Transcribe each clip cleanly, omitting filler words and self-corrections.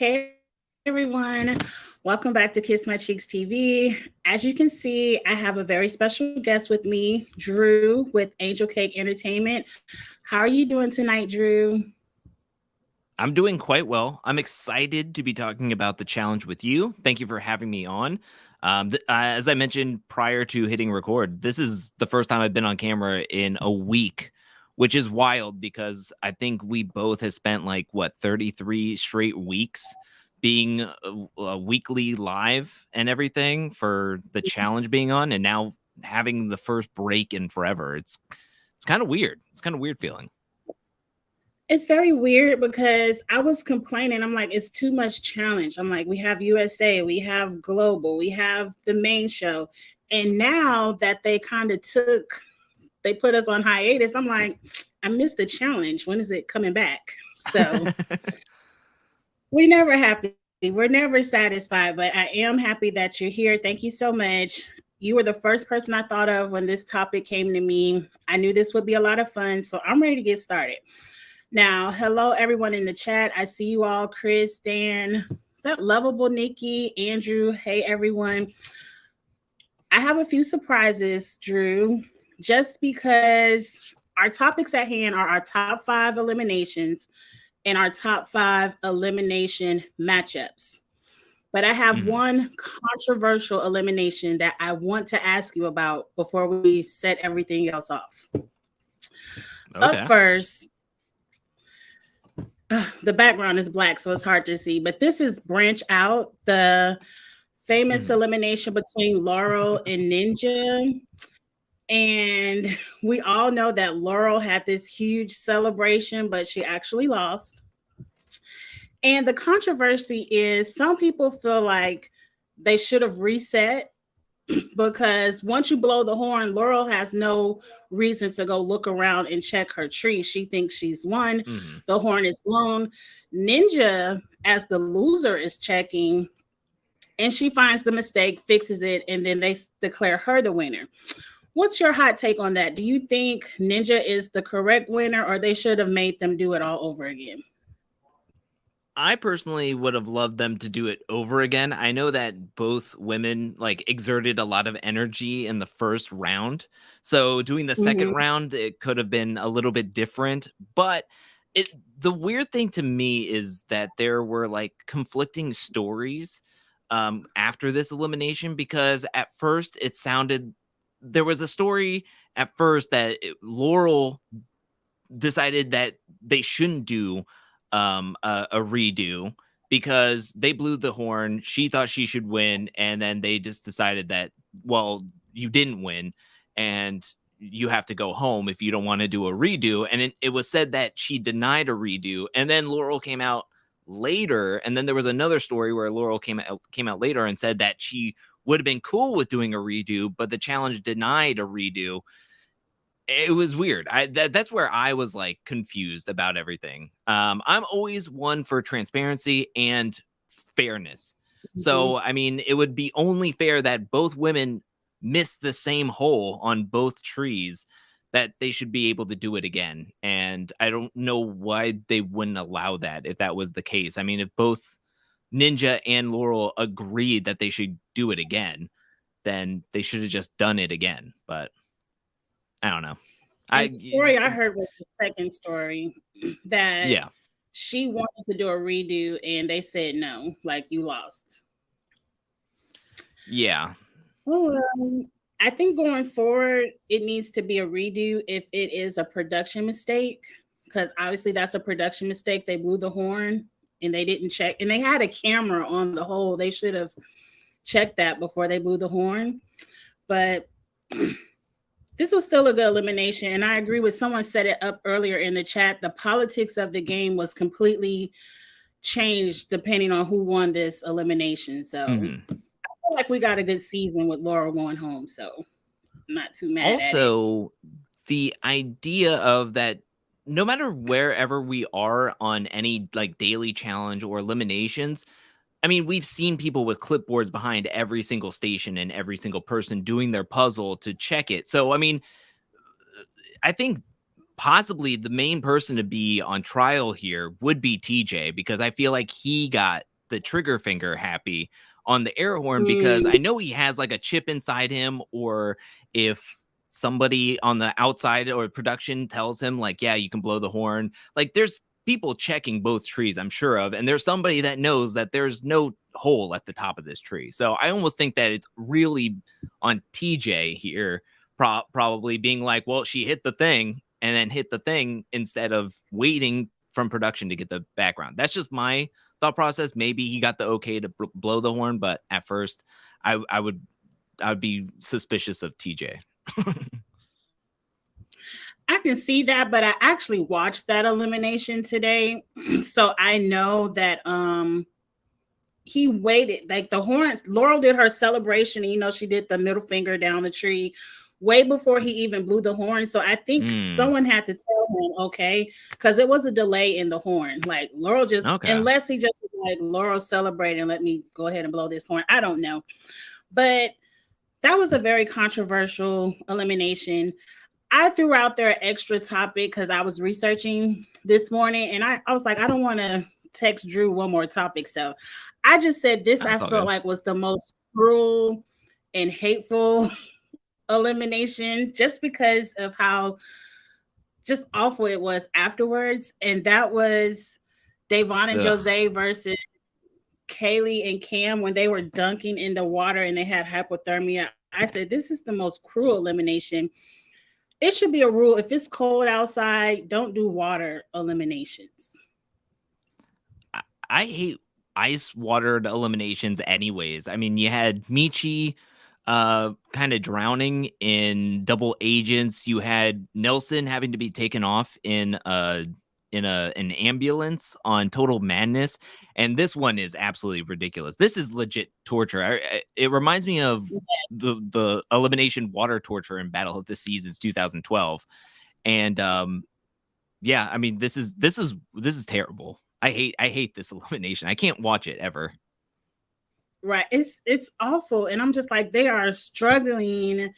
Hey everyone, welcome back to Kiss My Cheeks TV. As you can see, I have a very special guest with me, Drew with Angelcake Entertainment. How are you doing tonight, Drew? I'm doing quite well. I'm excited to be talking about the challenge with you. Thank you for having me on. As I mentioned prior to hitting record, this is the first time I've been on camera in a week, which is wild because I think we both have spent 33 straight weeks being weekly live and everything for the challenge being on, and now having the first break in forever. It's kind of weird. It's kind of weird feeling. It's very weird because I was complaining. I'm like, it's too much challenge. I'm like, we have USA, we have Global, we have the main show. And now that they put us on hiatus, I'm like, I missed the challenge. When is it coming back? So we never happy. We're never satisfied, but I am happy that you're here. Thank you so much. You were the first person I thought of when this topic came to me. I knew this would be a lot of fun, so I'm ready to get started. Now, hello everyone in the chat. I see you all, Chris, Dan, is that Lovable Nikki, Andrew. Hey everyone. I have a few surprises, Drew, just because our topics at hand are our top 5 eliminations and our top 5 elimination matchups. But I have one controversial elimination that I want to ask you about before we set everything else off. Okay. Up first, the background is black, so it's hard to see, but this is Branch Out, the famous elimination between Laurel and Ninja. And we all know that Laurel had this huge celebration, but she actually lost. And the controversy is some people feel like they should have reset because once you blow the horn, Laurel has no reason to go look around and check her tree. She thinks she's won. The horn is blown. Ninja, as the loser, is checking, and she finds the mistake, fixes it, and then they declare her the winner. What's your hot take on that? Do you think Ninja is the correct winner, or they should have made them do it all over again? I personally would have loved them to do it over again. I know that both women exerted a lot of energy in the first round. So doing the second round, it could have been a little bit different. But the weird thing to me is that there were conflicting stories after this elimination, because at first it sounded, there was a story at first that Laurel decided that they shouldn't do a redo because they blew the horn. She thought she should win, and then they just decided that, well, you didn't win and you have to go home if you don't want to do a redo. And it was said that she denied a redo, and then Laurel came out later, and then there was another story where Laurel came out later and said that she would have been cool with doing a redo, but the challenge denied a redo. It was weird. That's where I was confused about everything. I'm always one for transparency and fairness. So, I mean, it would be only fair that both women miss the same hole on both trees, that they should be able to do it again. And I don't know why they wouldn't allow that if that was the case. I mean, if both Ninja and Laurel agreed that they should do it again, then they should have just done it again. But I don't know. The story I heard was the second story that she wanted to do a redo and they said no, you lost. Yeah. I think going forward, it needs to be a redo if it is a production mistake, because obviously that's a production mistake. They blew the horn and they didn't check, and they had a camera on the hole. They should have checked that before they blew the horn. But this was still a good elimination, and I agree with someone said it up earlier in the chat. The politics of the game was completely changed depending on who won this elimination. So I feel like we got a good season with Laurel going home, so I'm not too mad at it. Also, the idea of that no matter wherever we are on any daily challenge or eliminations, I mean, we've seen people with clipboards behind every single station and every single person doing their puzzle to check it. So, I mean, I think possibly the main person to be on trial here would be TJ, because I feel like he got the trigger finger happy on the air horn, because I know he has like a chip inside him, or if somebody on the outside or production tells him like, yeah, you can blow the horn. Like there's people checking both trees, I'm sure of, and there's somebody that knows that there's no hole at the top of this tree. So I almost think that it's really on TJ here, probably being like, well, she hit the thing and then hit the thing instead of waiting from production to get the background. That's just my thought process. Maybe he got the okay to blow the horn, but at first I would be suspicious of TJ. I can see that, but I actually watched that elimination today. So I know that he waited, like the horns. Laurel did her celebration, and she did the middle finger down the tree way before he even blew the horn. So I think someone had to tell him, okay, because it was a delay in the horn. Like Laurel just, unless he just was like, Laurel celebrating, let me go ahead and blow this horn. I don't know. But that was a very controversial elimination. I threw out there an extra topic because I was researching this morning, and I was like, I don't want to text Drew one more topic. So I just said this, I felt like was the most cruel and hateful elimination, just because of how just awful it was afterwards. And that was Davon and Jose versus Kaylee and Cam when they were dunking in the water and they had hypothermia. I said, this is the most cruel elimination. It should be a rule. If it's cold outside, don't do water eliminations. I hate ice watered eliminations anyways. I mean, you had Michi kind of drowning in double agents. You had Nelson having to be taken off in an ambulance on Total Madness, and this one is absolutely ridiculous. This is legit torture. It reminds me of the elimination water torture in Battle of the Seasons 2012, and yeah, I mean this is terrible. I hate this elimination. I can't watch it ever. Right. It's awful. And I'm just like, they are struggling.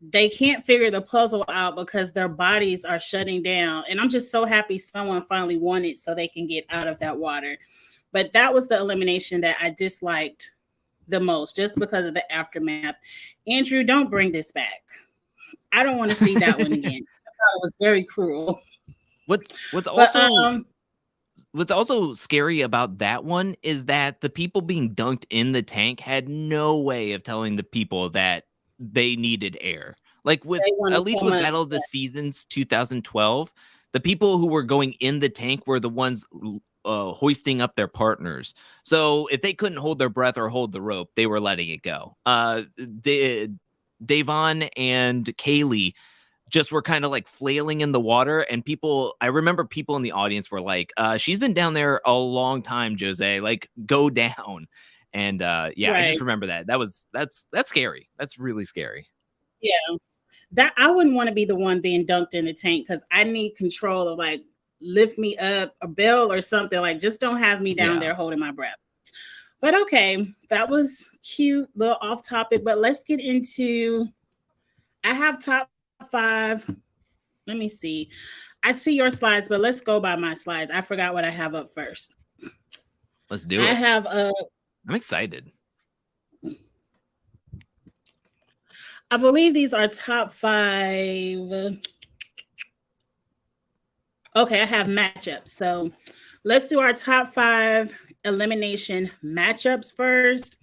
They can't figure the puzzle out because their bodies are shutting down. And I'm just so happy someone finally won it so they can get out of that water. But that was the elimination that I disliked the most, just because of the aftermath. Andrew, don't bring this back. I don't want to see that one again. I thought it was very cruel. What's also scary about that one is that the people being dunked in the tank had no way of telling the people that they needed air. Like with Battle of the Seasons 2012, the people who were going in the tank were the ones hoisting up their partners. So if they couldn't hold their breath or hold the rope, they were letting it go. Davon and Kaylee just were kind of like flailing in the water, and I remember people in the audience were like, she's been down there a long time, Jose, like go down. And I just remember that's scary. That's really scary. Yeah. That I wouldn't want to be the one being dunked in the tank, because I need control of like lift me up a bell or something. Like just don't have me down there holding my breath. But okay, that was cute, little off topic, but let's get into, I have top 5. Let me see. I see your slides, but let's go by my slides. I forgot what I have up first. Let's do it. I'm excited. I believe these are top 5. Okay, I have matchups. So let's do our top 5 elimination matchups first.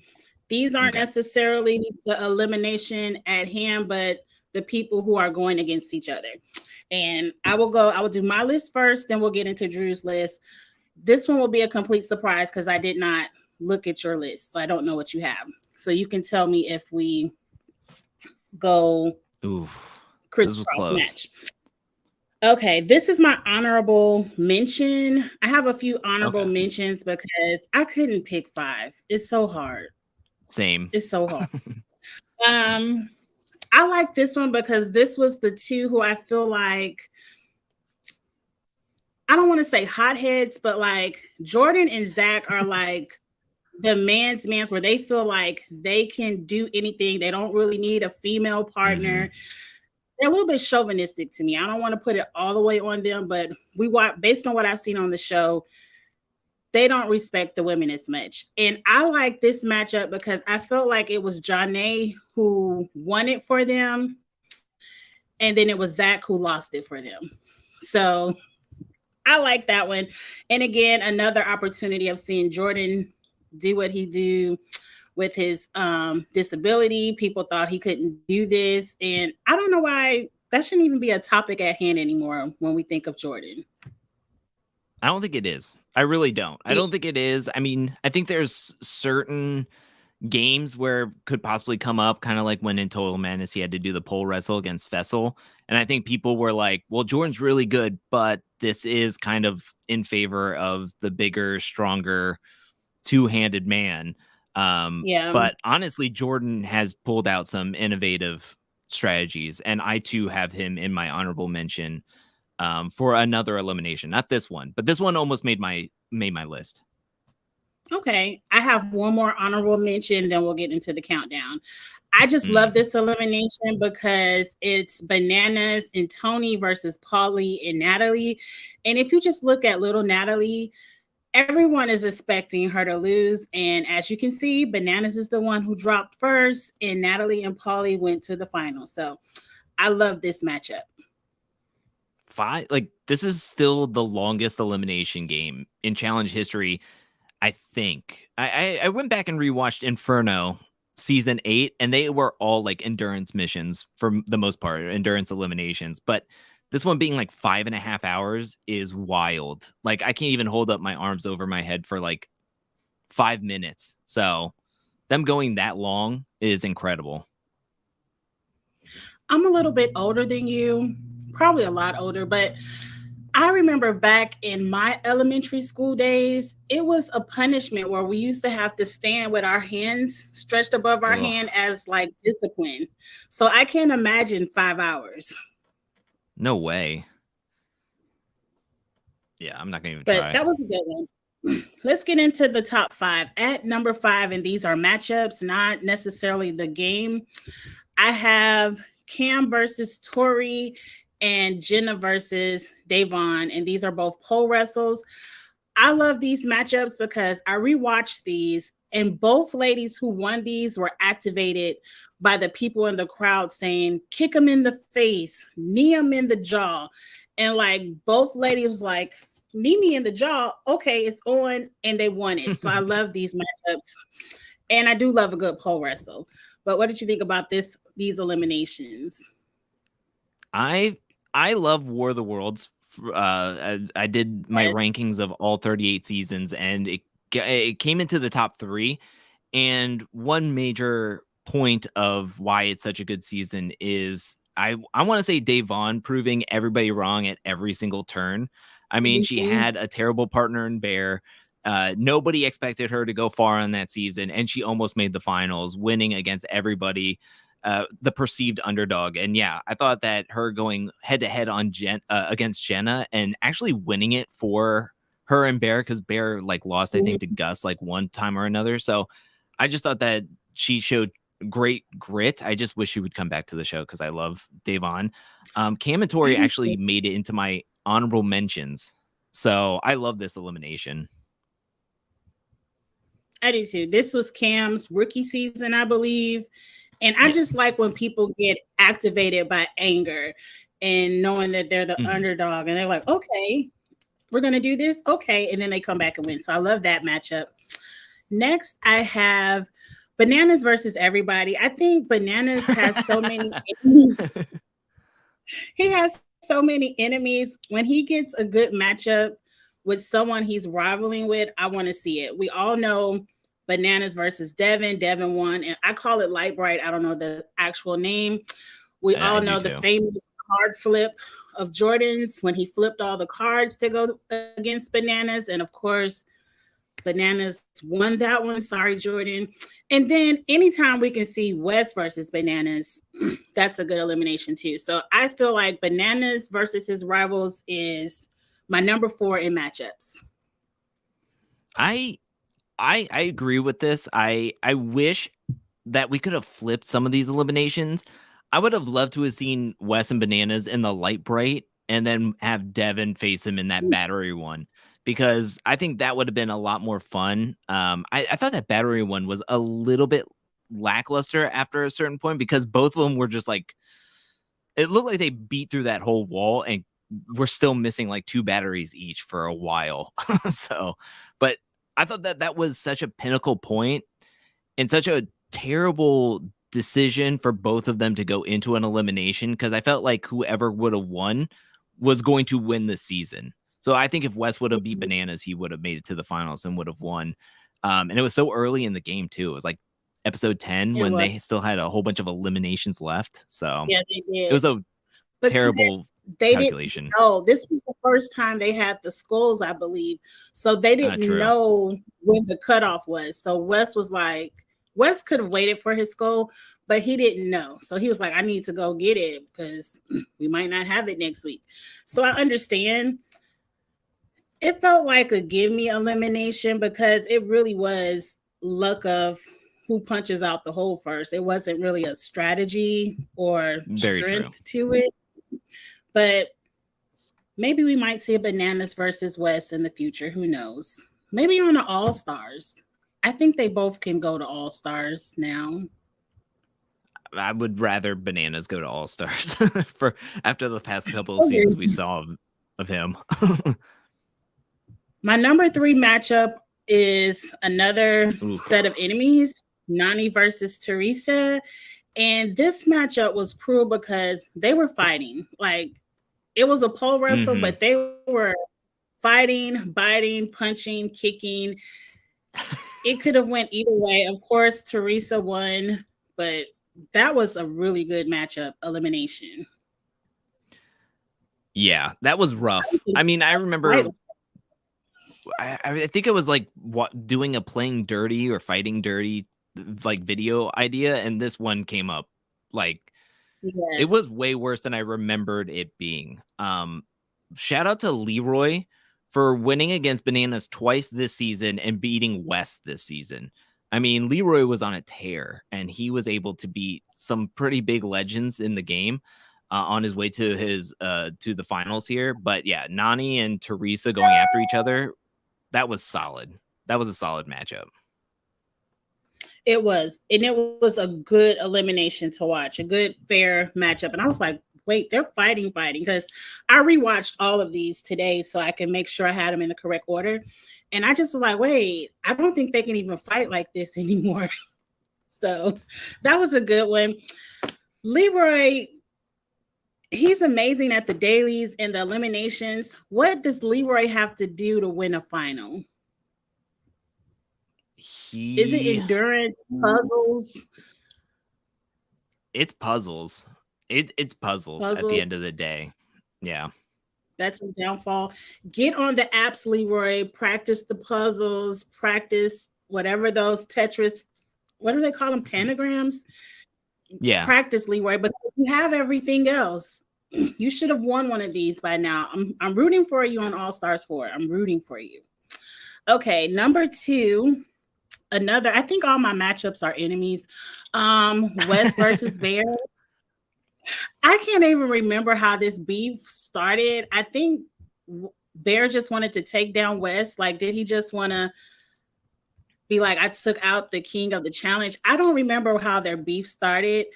These aren't necessarily the elimination at hand, but the people who are going against each other. And I will do my list first, then we'll get into Drew's list. This one will be a complete surprise because I did not look at your list, so I don't know what you have. So you can tell me if we go crisscross match. Okay, this is my honorable mention. I have a few honorable mentions because I couldn't pick 5. It's so hard. Same. It's so hard. I like this one because this was the two who I feel like, I don't want to say hotheads, but like Jordan and Zach are like the man's where they feel like they can do anything. They don't really need a female partner. They're a little bit chauvinistic to me. I don't want to put it all the way on them, but based on what I've seen on the show, they don't respect the women as much. And I like this matchup because I felt like it was Janae who won it for them, and then it was Zach who lost it for them. So I like that one. And again, another opportunity of seeing Jordan do what he do with his disability. People thought he couldn't do this, and I don't know why that shouldn't even be a topic at hand anymore when we think of Jordan. I don't think it is. I really don't. I Yeah. don't think it is. I mean, I think there's certain games where could possibly come up, kind of like when in Total Madness he had to do the pole wrestle against Fessel. And I think people were like, well, Jordan's really good, but this is kind of in favor of the bigger, stronger, two-handed man. Yeah. But honestly, Jordan has pulled out some innovative strategies, and I too have him in my honorable mention for another elimination. Not this one, but this one almost made my list. Okay. I have one more honorable mention, then we'll get into the countdown. I just love this elimination because it's Bananas and Tony versus Paulie and Natalie. And if you just look at little Natalie, everyone is expecting her to lose. And as you can see, Bananas is the one who dropped first, and Natalie and Paulie went to the final. So I love this matchup. This is still the longest elimination game in challenge history. I think I went back and rewatched Inferno season 8, and they were all like endurance missions for the most part, endurance eliminations. But this one being like 5.5 hours is wild. Like, I can't even hold up my arms over my head for like 5 minutes. So them going that long is incredible. I'm a little bit older than you, probably a lot older, but I remember back in my elementary school days, it was a punishment where we used to have to stand with our hands stretched above our hand as like discipline. So I can't imagine 5 hours. No way. Yeah, I'm not going to even try. But that was a good one. Let's get into the top 5. At number 5, and these are matchups, not necessarily the game, I have Cam versus Tori and Jenna versus Davon, and these are both pole wrestles. I love these matchups because I rewatched these, and both ladies who won these were activated by the people in the crowd saying, kick them in the face, knee them in the jaw. And like both ladies was like, knee me in the jaw. Okay, it's on. And they won it. So I love these matchups. And I do love a good pole wrestle. But what did you think about these eliminations? I love War of the Worlds. I did my rankings of all 38 seasons, and it came into the top 3. And one major point of why it's such a good season is I want to say Dave Vaughn proving everybody wrong at every single turn. I mean, she had a terrible partner in Bear. Nobody expected her to go far on that season, and she almost made the finals, winning against everybody. The perceived underdog. And yeah, I thought that her going head to head on against Jenna and actually winning it for her and Bear, because Bear like lost, I think, to Gus like one time or another. So I just thought that she showed great grit. I just wish she would come back to the show because I love Davon. Cam and Tori actually made it into my honorable mentions. So I love this elimination. I do too. This was Cam's rookie season, I believe. And I just like when people get activated by anger and knowing that they're the underdog, and they're like, okay, we're going to do this. Okay. And then they come back and win. So I love that matchup. Next, I have Bananas versus everybody. I think Bananas has so many enemies. He has so many enemies. When he gets a good matchup with someone he's rivaling with, I want to see it. We all know Bananas versus Devin. Devin won, and I call it Light Bright. I don't know the actual name. We all know the famous card flip of Jordan's when he flipped all the cards to go against Bananas. And of course, Bananas won that one. Sorry, Jordan. And then anytime we can see West versus Bananas, that's a good elimination too. So I feel like Bananas versus his rivals is my number 4 in matchups. I agree with this. I wish that we could have flipped some of these eliminations. I would have loved to have seen Wes and Bananas in the Light Bright and then have Devin face him in that battery one. because I think that would have been a lot more fun. I thought that battery one was a little bit lackluster after a certain point because both of them were just like, it looked like they beat through that whole wall and we're still missing like 2 batteries each for a while. So, but I thought that that was such a pinnacle point and such a terrible decision for both of them to go into an elimination because I felt like whoever would have won was going to win the season. So I think if Wes would have beat Bananas, he would have made it to the finals and would have won. And it was so early in the game too. It was like episode 10 when they still had a whole bunch of eliminations left. So yeah, they did. it was a terrible they calculation. Didn't know. This was the first time they had the skulls, I believe. So they didn't know when the cutoff was. So Wes was like, Wes could have waited for his skull, but he didn't know. So he was like, I need to go get it because we might not have it next week. So I understand. It felt like a give me elimination because it really was luck of who punches out the hole first. It wasn't really a strategy or strength to it. But maybe we might see a Bananas versus West in the future. Who knows? Maybe on the All-Stars. I think they both can go to All-Stars now. I would rather Bananas go to All-Stars for after the past couple of seasons we saw of him. My number 3 matchup is another set of enemies, Nani versus Teresa. And this matchup was cruel because they were fighting. Like, it was a pole wrestle, but they were fighting, biting, punching, kicking. It could have went either way. Of course, Teresa won, but that was a really good matchup, elimination. Yeah, that was rough. I mean, I remember... I think it was like doing a playing dirty or fighting dirty like video idea, and this one came up like it was way worse than I remembered it being. Shout out to Leroy for winning against Bananas twice this season and beating West this season. I mean, Leroy was on a tear and he was able to beat some pretty big legends in the game on his way to his to the finals here. But yeah, Nani and Teresa going after each other, that was solid. That was a solid matchup. It was. And it was a good elimination to watch, a good, fair matchup. And I was like, wait, they're fighting, because I rewatched all of these today so I can make sure I had them in the correct order. And I just was like, wait, I don't think they can even fight like this anymore. So that was a good one. Leroy, he's amazing at the dailies and the eliminations. What does Leroy have to do to win a final? Is it endurance, puzzles? It's puzzles. It's puzzles at the end of the day. Yeah. That's his downfall. Get on the apps, Leroy. Practice the puzzles. Practice whatever those Tetris, what do they call them? Tanagrams? Yeah. Practice, Leroy, because you have everything else. You should have won one of these by now. I'm rooting for you on All Stars 4. I'm rooting for you. Okay, number 2. Another, I think all my matchups are enemies. West versus Bear. I can't even remember how this beef started. I think Bear just wanted to take down West. Like, did he just want to be like, I took out the king of the challenge? I don't remember how their beef started,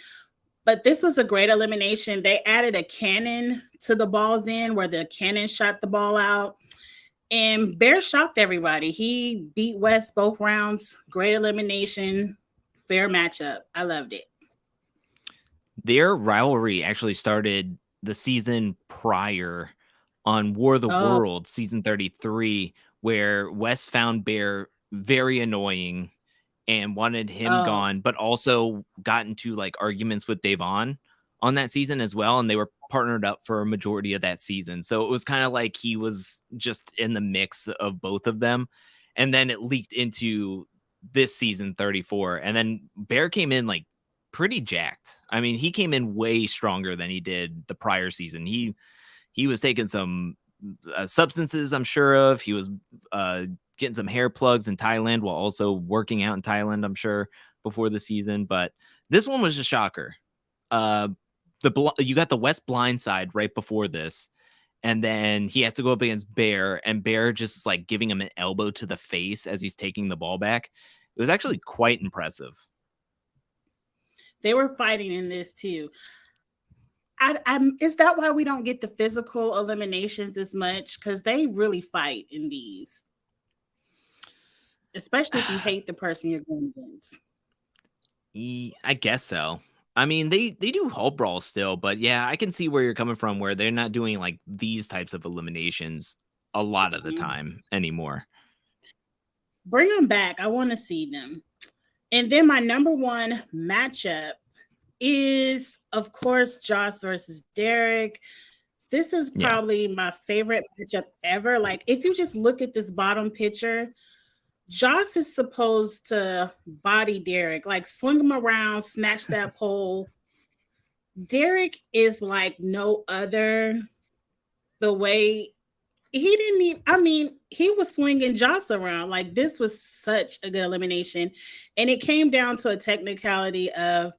but this was a great elimination. They added a cannon to the ball's end where the cannon shot the ball out. And Bear shocked everybody. He beat West both rounds. Great elimination. Fair matchup. I loved it. Their rivalry actually started the season prior on War of the World, season 33, where West found Bear very annoying and wanted him gone, but also got into like arguments with Davon on that season as well. And they were partnered up for a majority of that season. So it was kind of like he was just in the mix of both of them. And then it leaked into this season 34. And then Bear came in like pretty jacked. I mean, he came in way stronger than he did the prior season. He was taking some substances, I'm sure of. He was getting some hair plugs in Thailand while also working out in Thailand, I'm sure, before the season. But this one was a shocker. You got the West blind side right before this, and then he has to go up against Bear, and Bear just like giving him an elbow to the face as he's taking the ball back. It was actually quite impressive. They were fighting in this too. Is that why we don't get the physical eliminations as much? Because they really fight in these, especially if you hate the person you're going against. I guess so. I mean, they do whole brawl still, but yeah, I can see where you're coming from, where they're not doing like these types of eliminations a lot of the time anymore. Bring them back. I want to see them. And then my number one matchup is, of course, Josh versus Derek. This is probably my favorite matchup ever. Like, if you just look at this bottom picture, Josh is supposed to body Derek, like swing him around, snatch that pole. Derek is like no other. The way he didn't even, I mean, he was swinging Josh around. Like, this was such a good elimination. And it came down to a technicality of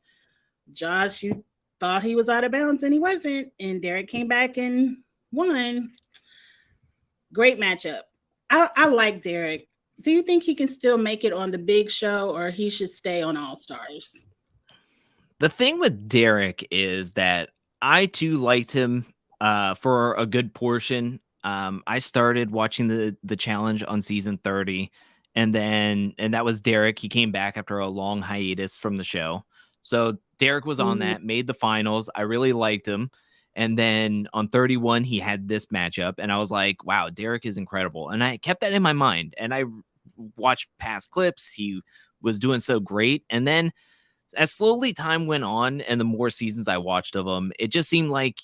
Josh, you thought he was out of bounds and he wasn't. And Derek came back and won. Great matchup. I like Derek. Do you think he can still make it on the big show, or he should stay on All Stars? The thing with Derek is that I too liked him for a good portion. I started watching the challenge on season 30, and that was Derek. He came back after a long hiatus from the show. So Derek was on that, made the finals. I really liked him. And then on 31, he had this matchup, and I was like, wow, Derek is incredible. And I kept that in my mind, and I watched past clips. He was doing so great. And then as slowly time went on and the more seasons I watched of him, it just seemed like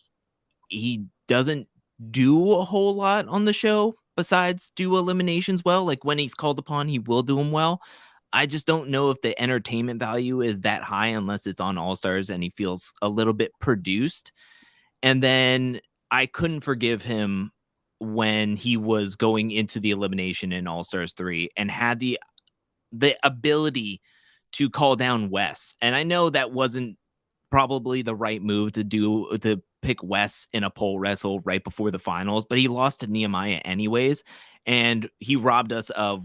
he doesn't do a whole lot on the show besides do eliminations well. Like, when he's called upon, he will do them well. I just don't know if the entertainment value is that high unless it's on All Stars and he feels a little bit produced. And then I couldn't forgive him when he was going into the elimination in All Stars 3 and had the ability to call down Wes. And I know that wasn't probably the right move to pick Wes in a pole wrestle right before the finals, but he lost to Nehemiah anyways. And he robbed us of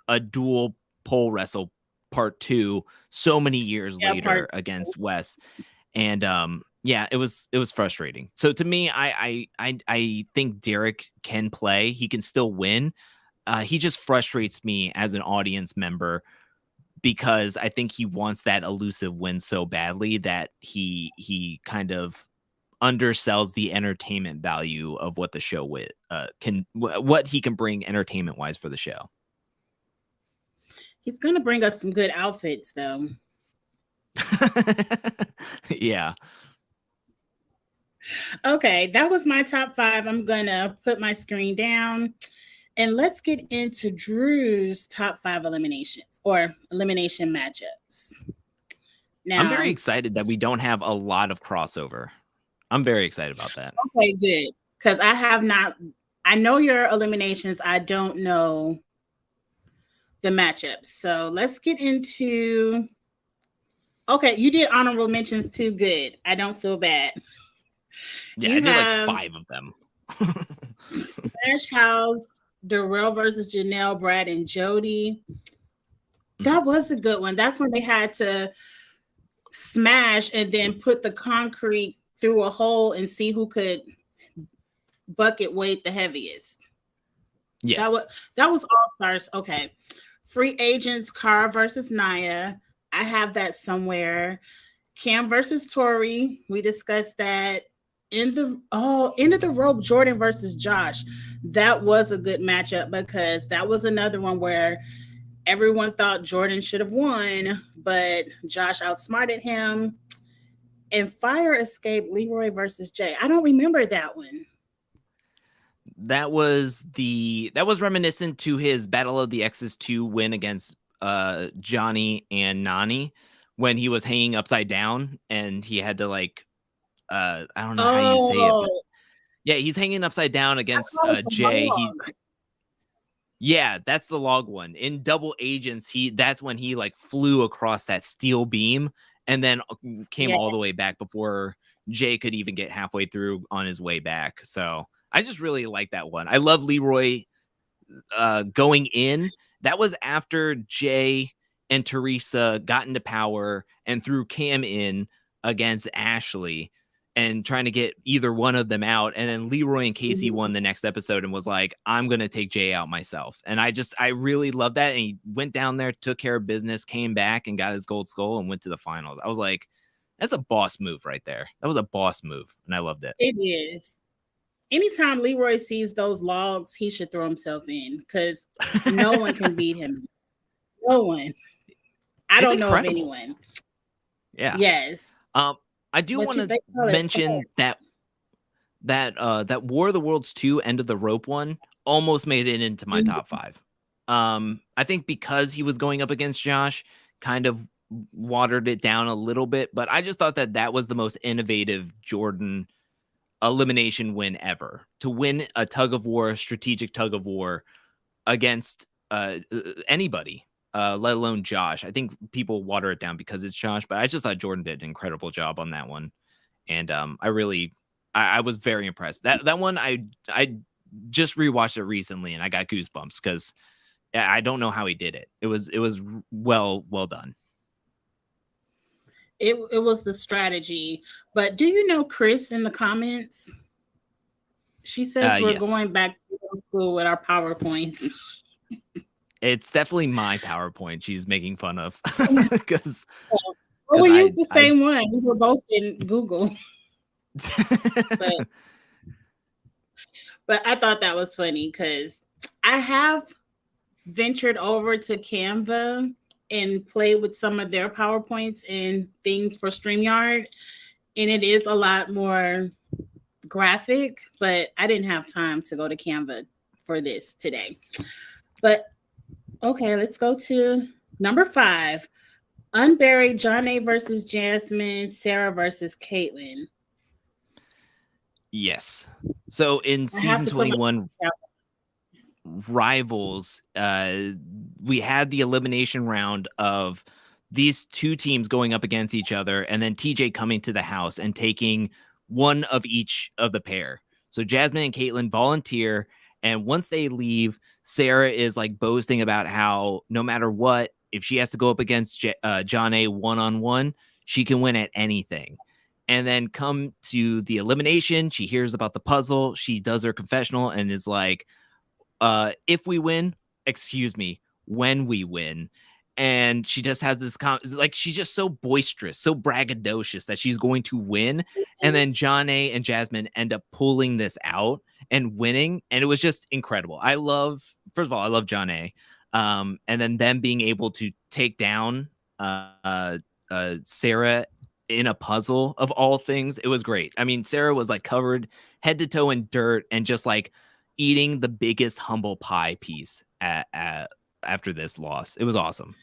a dual pole wrestle part 2 so many years later against Wes. And yeah, it was frustrating. So to me, I think Derek can play. He can still win. He just frustrates me as an audience member because I think he wants that elusive win so badly that he kind of undersells the entertainment value of what the show what he can bring entertainment wise for the show. He's gonna bring us some good outfits, though. Yeah. Okay, that was my top 5. I'm gonna put my screen down and let's get into Drew's top 5 eliminations or elimination matchups. Now, I'm very excited that we don't have a lot of crossover. I'm very excited about that. Okay, good. Because I know your eliminations. I don't know the matchups. So let's get into. Okay, you did honorable mentions too. Good. I don't feel bad. Yeah, I did like 5 of them. Smash House, Laurel versus Janelle, Brad, and Jody. That was a good one. That's when they had to smash and then put the concrete through a hole and see who could bucket weight the heaviest. Yes. That was All Stars. Okay. Free Agents, Cara versus Naya. I have that somewhere. Cam versus Tori. We discussed that. End of the rope, Jordan versus Josh. That was a good matchup because that was another one where everyone thought Jordan should have won, but Josh outsmarted him. And Fire Escape, Leroy versus Jay. I don't remember that one. That was reminiscent to his Battle of the X's 2 win against Johnny and Nani when he was hanging upside down and he had to like I don't know how you say it, but yeah, he's hanging upside down against Jay. Yeah, that's the log one. In Double Agents, that's when he like flew across that steel beam and then came all the way back before Jay could even get halfway through on his way back. So I just really like that one. I love Leroy going in. That was after Jay and Teresa got into power and threw Cam in against Ashley and trying to get either one of them out. And then Leroy and Casey won the next episode and was like, I'm going to take Jay out myself. And I really love that. And he went down there, took care of business, came back and got his gold skull and went to the finals. I was like, that's a boss move right there. That was a boss move. And I loved it. It is. Anytime Leroy sees those logs, he should throw himself in because no one can beat him. No one. I don't know of anyone. Yeah. Yes. I do want to mention that War of the Worlds 2 End of the Rope one almost made it into my top 5. I think because he was going up against Josh, kind of watered it down a little bit, but I just thought that was the most innovative Jordan elimination win ever, to win a tug of war, strategic tug of war against anybody. Let alone Josh. I think people water it down because it's Josh, but I just thought Jordan did an incredible job on that one. And I was very impressed. That one, I just rewatched it recently and I got goosebumps because I don't know how he did it. It was well done. It was the strategy. But do you know Chris in the comments? She says we're going back to school with our PowerPoints. It's definitely my PowerPoint she's making fun of. Because we used the same one. We were both in Google. but I thought that was funny because I have ventured over to Canva and played with some of their PowerPoints and things for StreamYard. And it is a lot more graphic, but I didn't have time to go to Canva for this today. But okay, let's go to number 5. Unburied, Jonna versus Jasmine, Sarah versus Caitlyn. Yes. So in season 21 Rivals, we had the elimination round of these two teams going up against each other, and then TJ coming to the house and taking one of each of the pair. So Jasmine and Caitlyn volunteer, and once they leave, Sarah is like boasting about how no matter what, if she has to go up against Jonna one-on-one, she can win at anything. And then come to the elimination, she hears about the puzzle, she does her confessional and is like, if we win, excuse me, when we win. And she just has this she's just so boisterous, so braggadocious that she's going to win. And then Jonna and Jasmine end up pulling this out and winning. And it was just incredible. First of all, I love Jonna. And then them being able to take down Sarah in a puzzle of all things. It was great. I mean, Sarah was like covered head to toe in dirt and just like eating the biggest humble pie piece after this loss. It was awesome.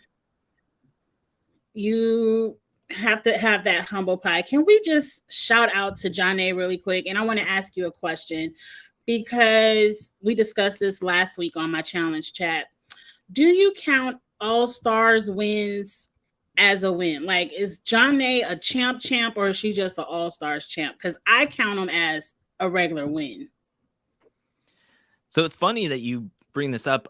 You have to have that humble pie. Can we just shout out to Jonna really quick? And I want to ask you a question because we discussed this last week on my challenge chat. Do you count All Stars wins as a win? Like, is Jonna a champ, or is she just an All Stars champ? Because I count them as a regular win. So it's funny that you bring this up.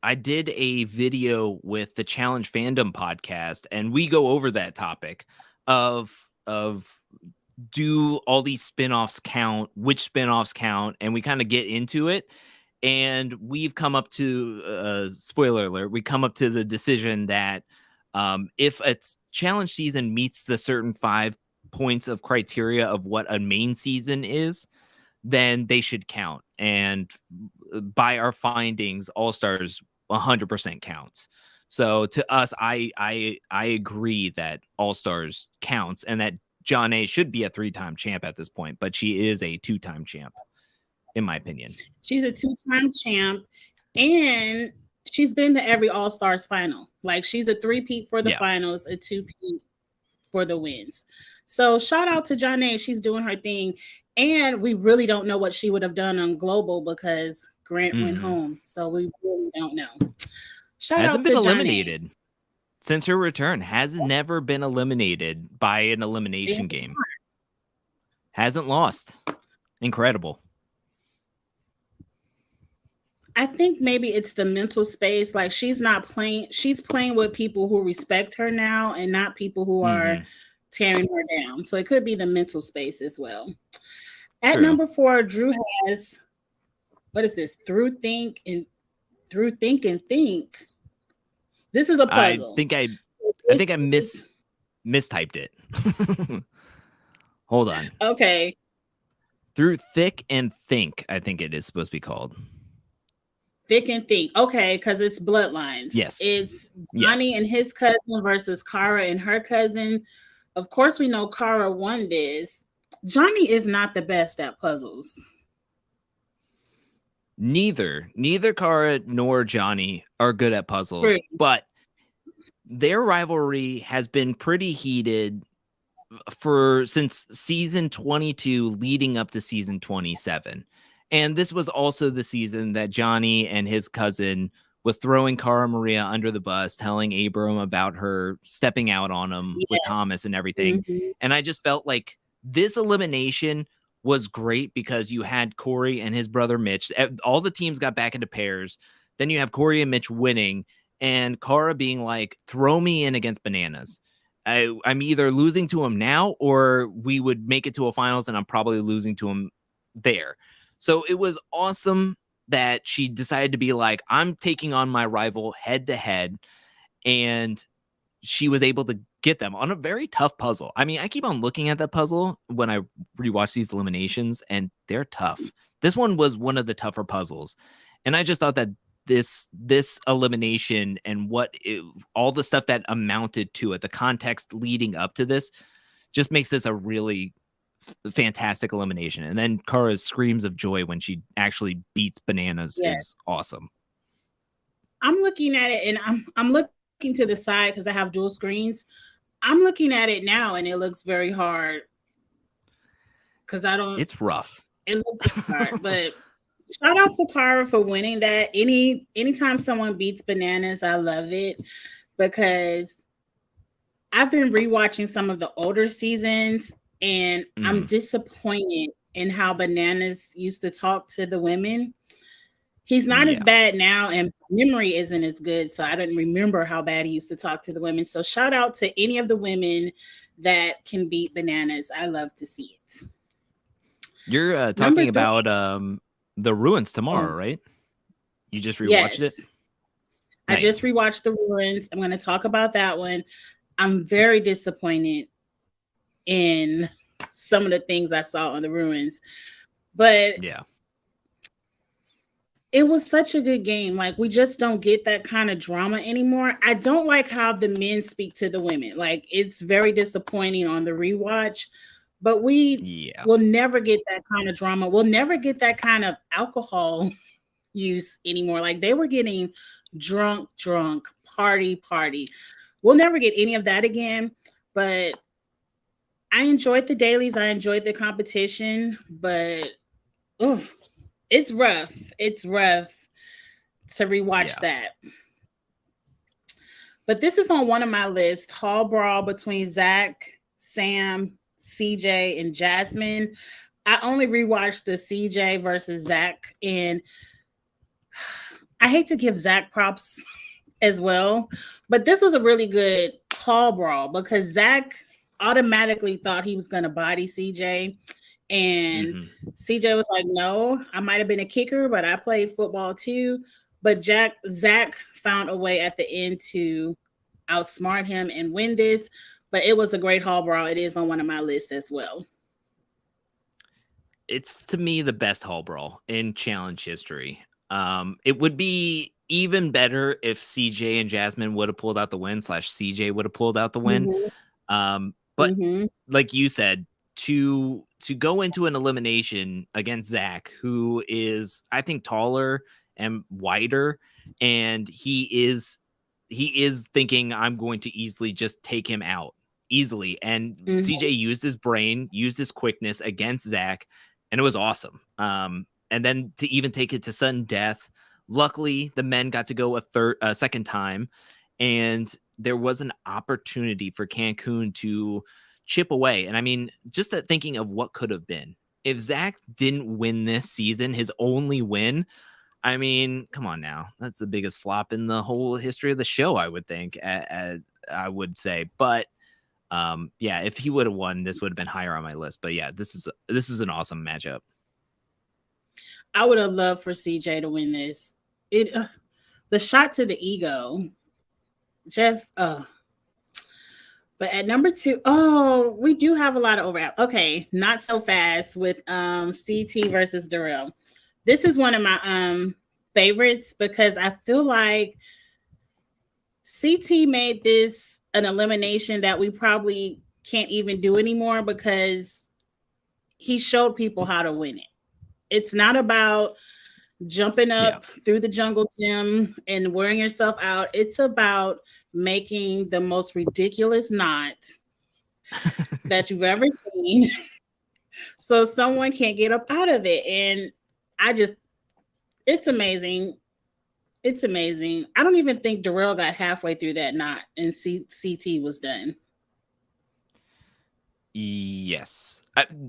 I did a video with the Challenge Fandom podcast, and we go over that topic of do all these spinoffs count, which spinoffs count, and we kind of get into it. And we've come up to, spoiler alert, we come up to the decision that if a challenge season meets the certain 5 points of criteria of what a main season is, then they should count. And by our findings, All Stars 100% counts. So to us, I agree that All Stars counts and that Jonna should be a 3-time champ at this point, but she is a 2-time champ, in my opinion. She's a 2-time champ, and she's been to every All Stars final. Like, she's a 3-peat for the finals, a 2-peat for the wins. So shout out to Jonna. She's doing her thing. And we really don't know what she would have done on Global because Grant went home. So we really don't know. Hasn't been eliminated since her return. Has never been eliminated by an elimination game. Hasn't lost. Incredible. I think maybe it's the mental space. Like she's playing with people who respect her now and not people who are Mm-hmm. tearing her down. So it could be the mental space as well. At True. number 4, Drew has, what is this? Through think and think. This is a I puzzle. think I I This think I is mistyped it. Hold on. okay. Through thick and think, I think it is supposed to be called. Thick and think. Okay, because it's bloodlines. Yes. It's Yes. Johnny and his cousin versus Kara and her cousin. Of course, we know Kara won this. Johnny is not the best at puzzles. Neither Kara nor Johnny are good at puzzles, True. but their rivalry has been pretty heated since season 22 leading up to season 27. And this was also the season that Johnny and his cousin was throwing Cara Maria under the bus, telling Abram about her stepping out on him with Yeah. Thomas and everything. Mhm. And I just felt like this elimination was great because you had Corey and his brother Mitch. All the teams got back into pairs. Then you have Corey and Mitch winning, and Cara being like, throw me in against Bananas. I'm either losing to him now or we would make it to a finals and I'm probably losing to him there. So it was awesome that she decided to be like, I'm taking on my rival head to head. And she was able to get them on a very tough puzzle. I mean, I keep on looking at that puzzle when I rewatch these eliminations, and they're tough. This one was one of the tougher puzzles. And I just thought that this elimination and all the stuff that amounted to it, the context leading up to this, just makes this a really fantastic elimination. And then Kara's screams of joy when she actually beats Bananas is awesome. I'm looking at it, and I'm looking to the side because I have dual screens. I'm looking at it now, and it looks very hard because I don't. It's rough. It looks hard, but shout out to Kara for winning that. Anytime someone beats Bananas, I love it because I've been rewatching some of the older seasons, and I'm disappointed in how Bananas used to talk to the women. He's not as bad now, and memory isn't as good, so I didn't remember how bad he used to talk to the women. So shout out to any of the women that can beat Bananas. I love to see it. You're talking about the Ruins tomorrow, right? You just rewatched it? I just rewatched the Ruins. I'm going to talk about that one. I'm very disappointed in some of the things I saw on the Ruins, but yeah, it was such a good game. Like, we just don't get that kind of drama anymore. I don't like how the men speak to the women. Like, it's very disappointing on the rewatch, but we will never get that kind of drama. We'll never get that kind of alcohol use anymore. Like, they were getting drunk, party. We'll never get any of that again, but I enjoyed the dailies. I enjoyed the competition, but it's rough. It's rough to rewatch that. But this is on one of my lists, Hall Brawl between Zach, Sam, CJ, and Jasmine. I only rewatched the CJ versus Zach, and I hate to give Zach props as well, but this was a really good Hall Brawl because Zach automatically thought he was going to body CJ. And CJ was like, no, I might have been a kicker, but I played football too. But Zach found a way at the end to outsmart him and win this. But it was a great Hall Brawl. It is on one of my lists as well. It's, to me, the best Hall Brawl in challenge history. It would be even better if CJ and Jasmine would have pulled out the win, /CJ would have pulled out the win. But like you said, to go into an elimination against Zach, who is, I think, taller and wider, and he is thinking, I'm going to easily just take him out easily. And CJ used his brain, used his quickness against Zach, and it was awesome. And then to even take it to sudden death, luckily the men got to go a second time, and there was an opportunity for Cancun to chip away. And I mean, just that thinking of what could have been if Zach didn't win this season, his only win, I mean, come on now. That's the biggest flop in the whole history of the show, I would think. I would say, but yeah, if he would have won, this would have been higher on my list. But yeah, this is an awesome matchup. I would have loved for CJ to win this. The shot to the ego, just But at number 2, we do have a lot of overlap. Okay, not so fast with CT versus Darrell. This is one of my favorites because I feel like CT made this an elimination that we probably can't even do anymore because he showed people how to win it. It's not about jumping up through the jungle gym and wearing yourself out. It's about making the most ridiculous knot that you've ever seen so someone can't get up out of it. And it's amazing. It's amazing. I don't even think Darrell got halfway through that knot and CT was done. Yes.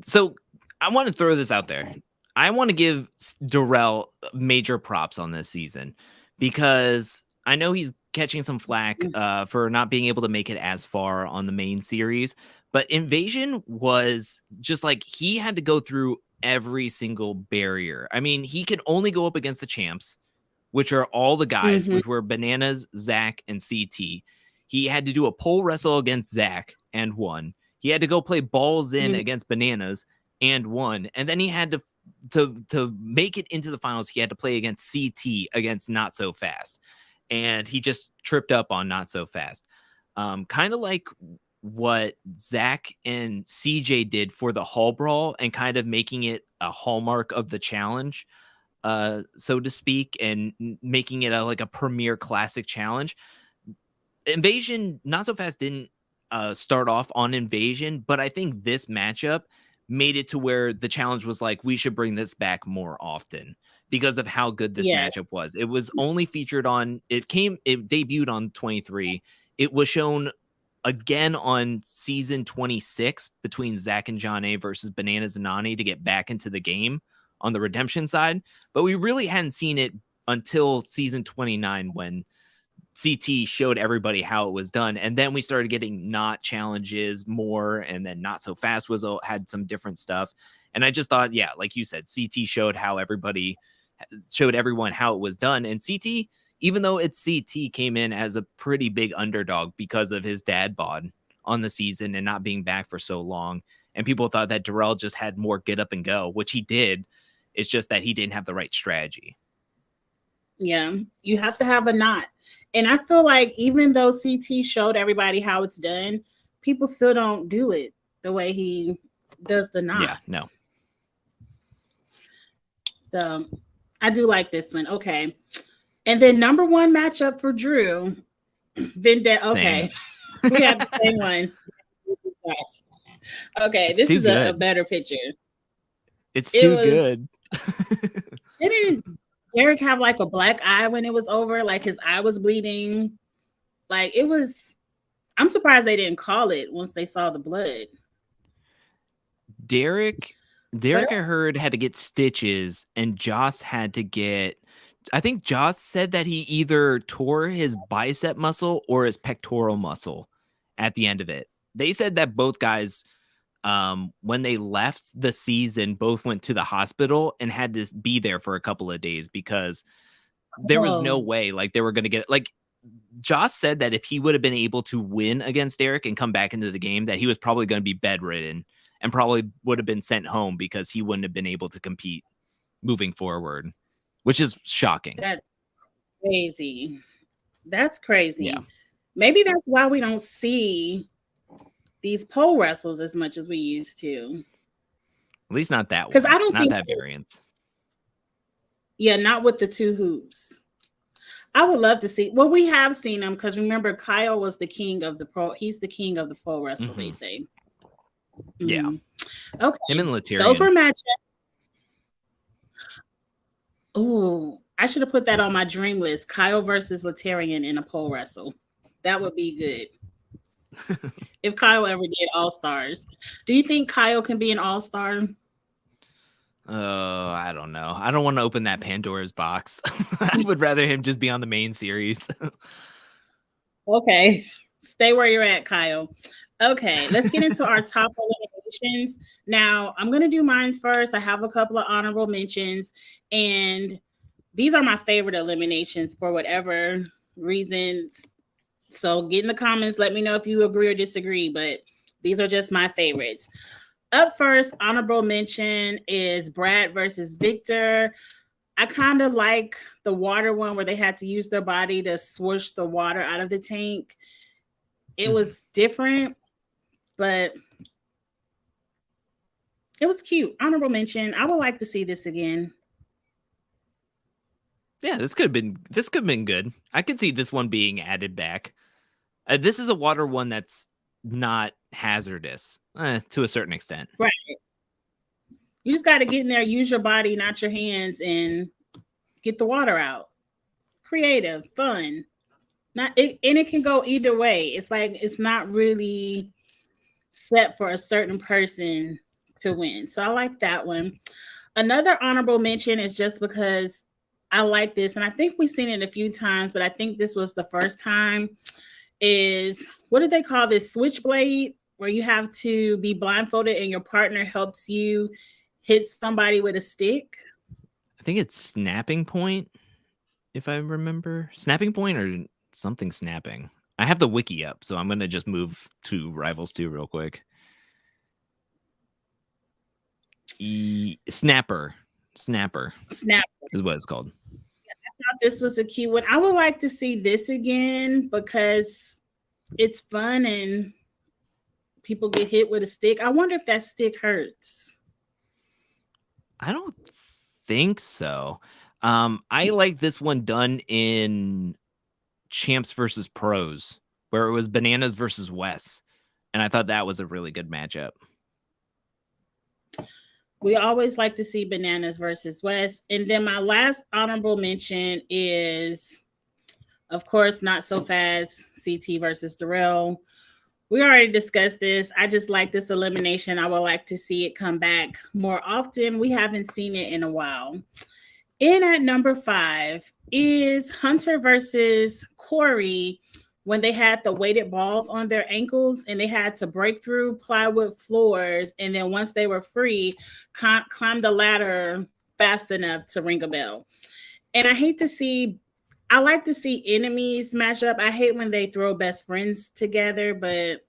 So I want to throw this out there. I want to give Darrell major props on this season because I know he's catching some flack for not being able to make it as far on the main series. But Invasion was just like he had to go through every single barrier. I mean, he could only go up against the champs, which are all the guys, which were Bananas, Zach, and CT. He had to do a pole wrestle against Zach and won. He had to go play balls in against Bananas and won. And then he had to make it into the finals. He had to play against CT against Not So Fast. And he just tripped up on Not So Fast. Kind of like what Zach and CJ did for the Hall Brawl and kind of making it a hallmark of the challenge, so to speak, and making it like a premier classic challenge. Invasion, Not So Fast didn't start off on Invasion, but I think this matchup made it to where the challenge was like, we should bring this back more often because of how good this matchup was. It was only featured on, it debuted on 23. It was shown again on season 26 between Zach and John A versus Bananas and Nani to get back into the game on the redemption side. But we really hadn't seen it until season 29 when CT showed everybody how it was done. And then we started getting not challenges more. And then Not So Fast had some different stuff. And I just thought, yeah, like you said, CT showed everyone how it was done. And CT, even though it's CT, came in as a pretty big underdog because of his dad bod on the season and not being back for so long. And people thought that Darrell just had more get up and go, which he did. It's just that he didn't have the right strategy. Yeah, you have to have a knot. And I feel like even though CT showed everybody how it's done, people still don't do it the way he does the knot. Yeah, no. So I do like this one. Okay. And then number 1 matchup for Drew, Vendetta. Okay. We have the same one. Okay, this is a better picture. It's too good. Didn't Derek have like a black eye when it was over? Like his eye was bleeding. Like it was, I'm surprised they didn't call it once they saw the blood. Derek, I heard, had to get stitches, and Joss had to get, I think Joss said that he either tore his bicep muscle or his pectoral muscle at the end of it. They said that both guys, when they left the season, both went to the hospital and had to be there for a couple of days because there was no way like they were going to get, like Joss said that if he would have been able to win against Derek and come back into the game, that he was probably going to be bedridden and probably would have been sent home because he wouldn't have been able to compete moving forward, which is shocking. That's crazy. That's crazy. Yeah. Maybe that's why we don't see these pole wrestles as much as we used to. At least not that one. Because I don't think that variant. Yeah, not with the 2 hoops. I would love to see. Well, we have seen them because remember, Kyle was the king of the pro. He's the king of the pole wrestle. They say. Yeah. Okay. Him and Laterian. Those were matchups. Oh, I should have put that on my dream list. Kyle versus Laterian in a pole wrestle. That would be good. If Kyle ever did All-Stars. Do you think Kyle can be an All-Star? Oh, I don't know. I don't want to open that Pandora's box. I would rather him just be on the main series. Okay, stay where you're at, Kyle. Okay, let's get into our top eliminations. Now, I'm going to do mine first. I have a couple of honorable mentions, and these are my favorite eliminations for whatever reasons. So get in the comments, let me know if you agree or disagree, but these are just my favorites. Up first, honorable mention is Brad versus Victor. I kind of like the water one where they had to use their body to swoosh the water out of the tank. It was different, but it was cute. Honorable mention. I would like to see this again. Yeah, this could have been good. I could see this one being added back. This is a water one that's not hazardous to a certain extent. Right. You just got to get in there, use your body, not your hands, and get the water out. Creative, fun. And it can go either way. It's like it's not really set for a certain person to win. So I like that one. Another honorable mention is just because I like this, and I think we've seen it a few times, but I think this was the first time. Is what did they call this? Switchblade, where you have to be blindfolded and your partner helps you hit somebody with a stick. I think it's snapping point, if I remember. Snapping point or something snapping. I have the wiki up, so I'm going to just move to Rivals 2 real quick. Snapper is what it's called. I thought this was a cute one. I would like to see this again because it's fun and people get hit with a stick. I wonder if that stick hurts. I don't think so. I like this one done in Champs versus Pros, where it was Bananas versus Wes, and I thought that was a really good matchup. We always like to see Bananas versus Wes. And then my last honorable mention is, of course, Not So Fast, CT versus Laurel. We already discussed this. I just like this elimination. I would like to see it come back more often. We haven't seen it in a while. In at number 5 is Hunter versus Corey, when they had the weighted balls on their ankles and they had to break through plywood floors. And then once they were free, climb the ladder fast enough to ring a bell. And I like to see enemies match up. I hate when they throw best friends together, but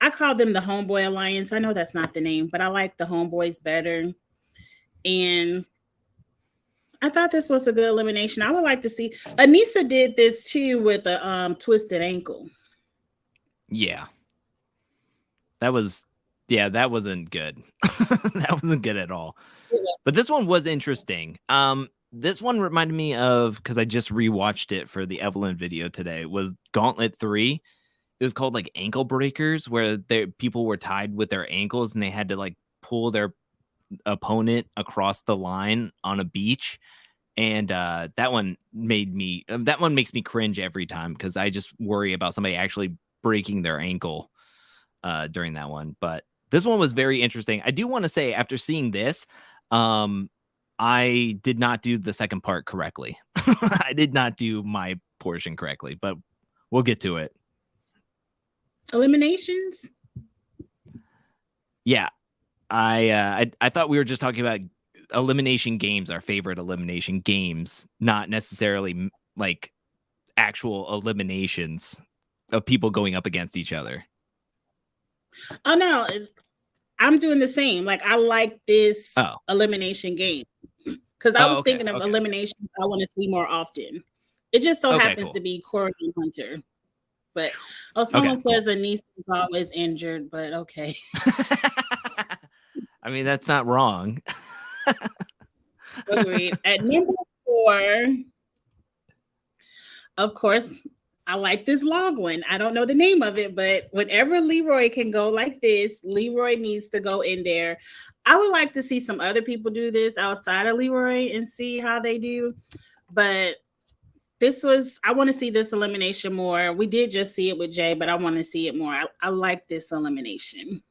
I call them the Homeboy Alliance. I know that's not the name, but I like the Homeboys better. And I thought this was a good elimination. I would like to see. Anissa did this too with a twisted ankle. Yeah. That wasn't good. That wasn't good at all. Yeah. But this one was interesting. This one reminded me of, because I just rewatched it for the Evelyn video today, was Gauntlet 3. It was called like Ankle Breakers, where people were tied with their ankles and they had to like pull their opponent across the line on a beach. And that one makes me cringe every time, because I just worry about somebody actually breaking their ankle during that one. But this one was very interesting. I do want to say, after seeing this, I did not do the second part correctly. I did not do my portion correctly, but we'll get to it. Eliminations? Yeah. I thought we were just talking about elimination games, our favorite elimination games, not necessarily like actual eliminations of people going up against each other. Oh no, I'm doing the same. Like, I like this elimination game because I was thinking of eliminations I want to see more often. It just so happens to be Corey and Hunter. But someone says Anissa is always injured, but okay. I mean, that's not wrong. Agreed. At number 4, of course, I like this log one. I don't know the name of it, but whenever Leroy can go like this, Leroy needs to go in there. I would like to see some other people do this outside of Leroy and see how they do. But I want to see this elimination more. We did just see it with Jay, but I want to see it more. I like this elimination.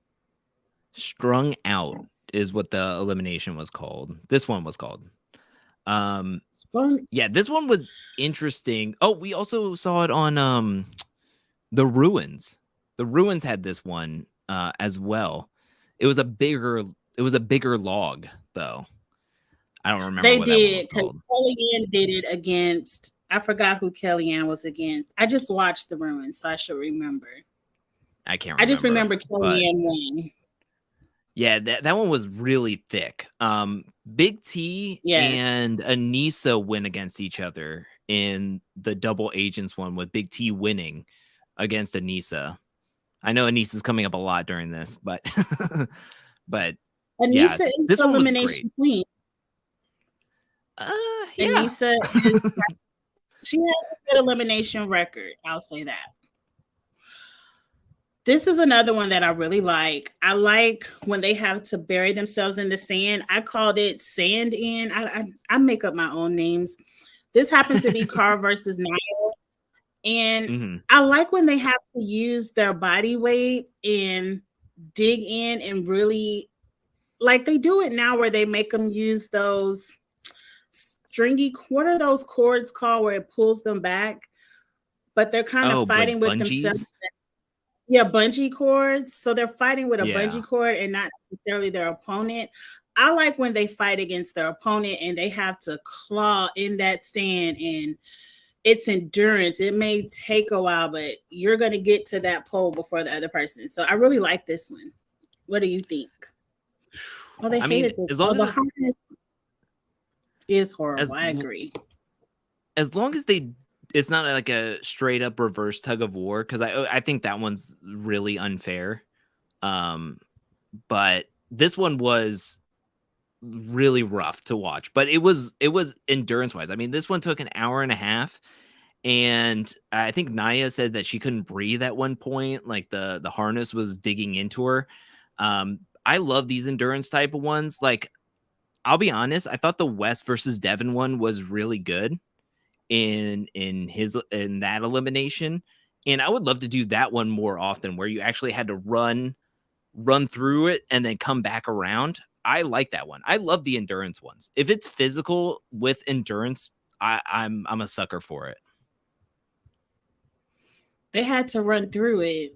Strung Out is what the elimination was called. This one was called. Fun. Yeah, this one was interesting. Oh, we also saw it on the Ruins. The Ruins had this one as well. It was a bigger log though. I don't remember They what that one was did, because called. Kellyanne did it against. I forgot who Kellyanne was against. I just watched the Ruins, so I should remember. I can't remember. I just remember but Kellyanne won. yeah, that one was really thick. Big T Yes. and Anissa win against each other in the double agents one, with Big T winning against Anissa. I know Anissa's coming up a lot during this, but but yeah, Anissa is this the one was elimination great. queen. Yeah. Anissa is, she has a good elimination record. I'll say that. This is another one that I really like. I like when they have to bury themselves in the sand. I called it Sand In. I make up my own names. This happens to be Carl versus Nia. And I like when they have to use their body weight and dig in and really, like they do it now where they make them use those stringy, what are those cords called where it pulls them back? But they're kind of fighting with themselves. Yeah, bungee cords. So they're fighting with a bungee cord and not necessarily their opponent. I like when they fight against their opponent and they have to claw in that sand, and it's endurance. It may take a while, but you're going to get to that pole before the other person. So I really like this one. What do you think? Oh, they hated this. As long as the harness is horrible. I agree. As long as it's not like a straight up reverse tug of war, because I think that one's really unfair. But this one was really rough to watch, but it was endurance wise. I mean, this one took an hour and a half, and I think Nia said that she couldn't breathe at one point. Like the harness was digging into her. I love these endurance type of ones. Like, I'll be honest, I thought the West versus Devin one was really good in that elimination, and I would love to do that one more often, where you actually had to run through it and then come back around. I like that one. I love the endurance ones. If it's physical with endurance, I'm a sucker for it. They had to run through it.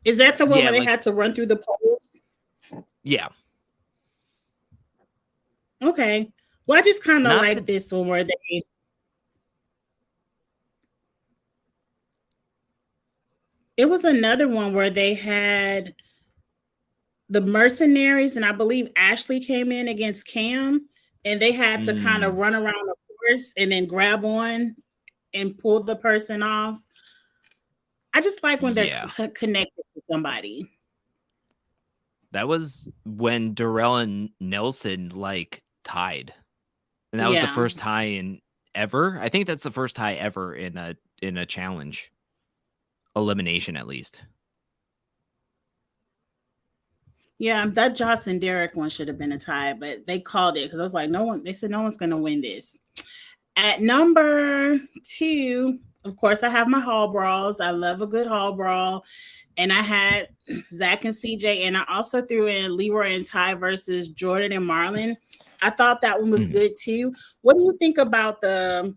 Is that the one where they had to run through the poles? Yeah. Okay. Well, I just kind of like this one where they. It was another one where they had the mercenaries, and I believe Ashley came in against Cam, and they had to kind of run around the course and then grab on and pull the person off. I just like when they're connected to somebody. That was when Darrell and Nelson tied, and that was the first tie in ever. I think that's the first tie ever in a challenge elimination, at least. Yeah, that Joss and Derek one should have been a tie, but they called it because I was like, they said no one's going to win this. At number 2, of course, I have my hall brawls. I love a good hall brawl. And I had Zach and CJ, and I also threw in Leroy and Ty versus Jordan and Marlon. I thought that one was good too. What do you think about the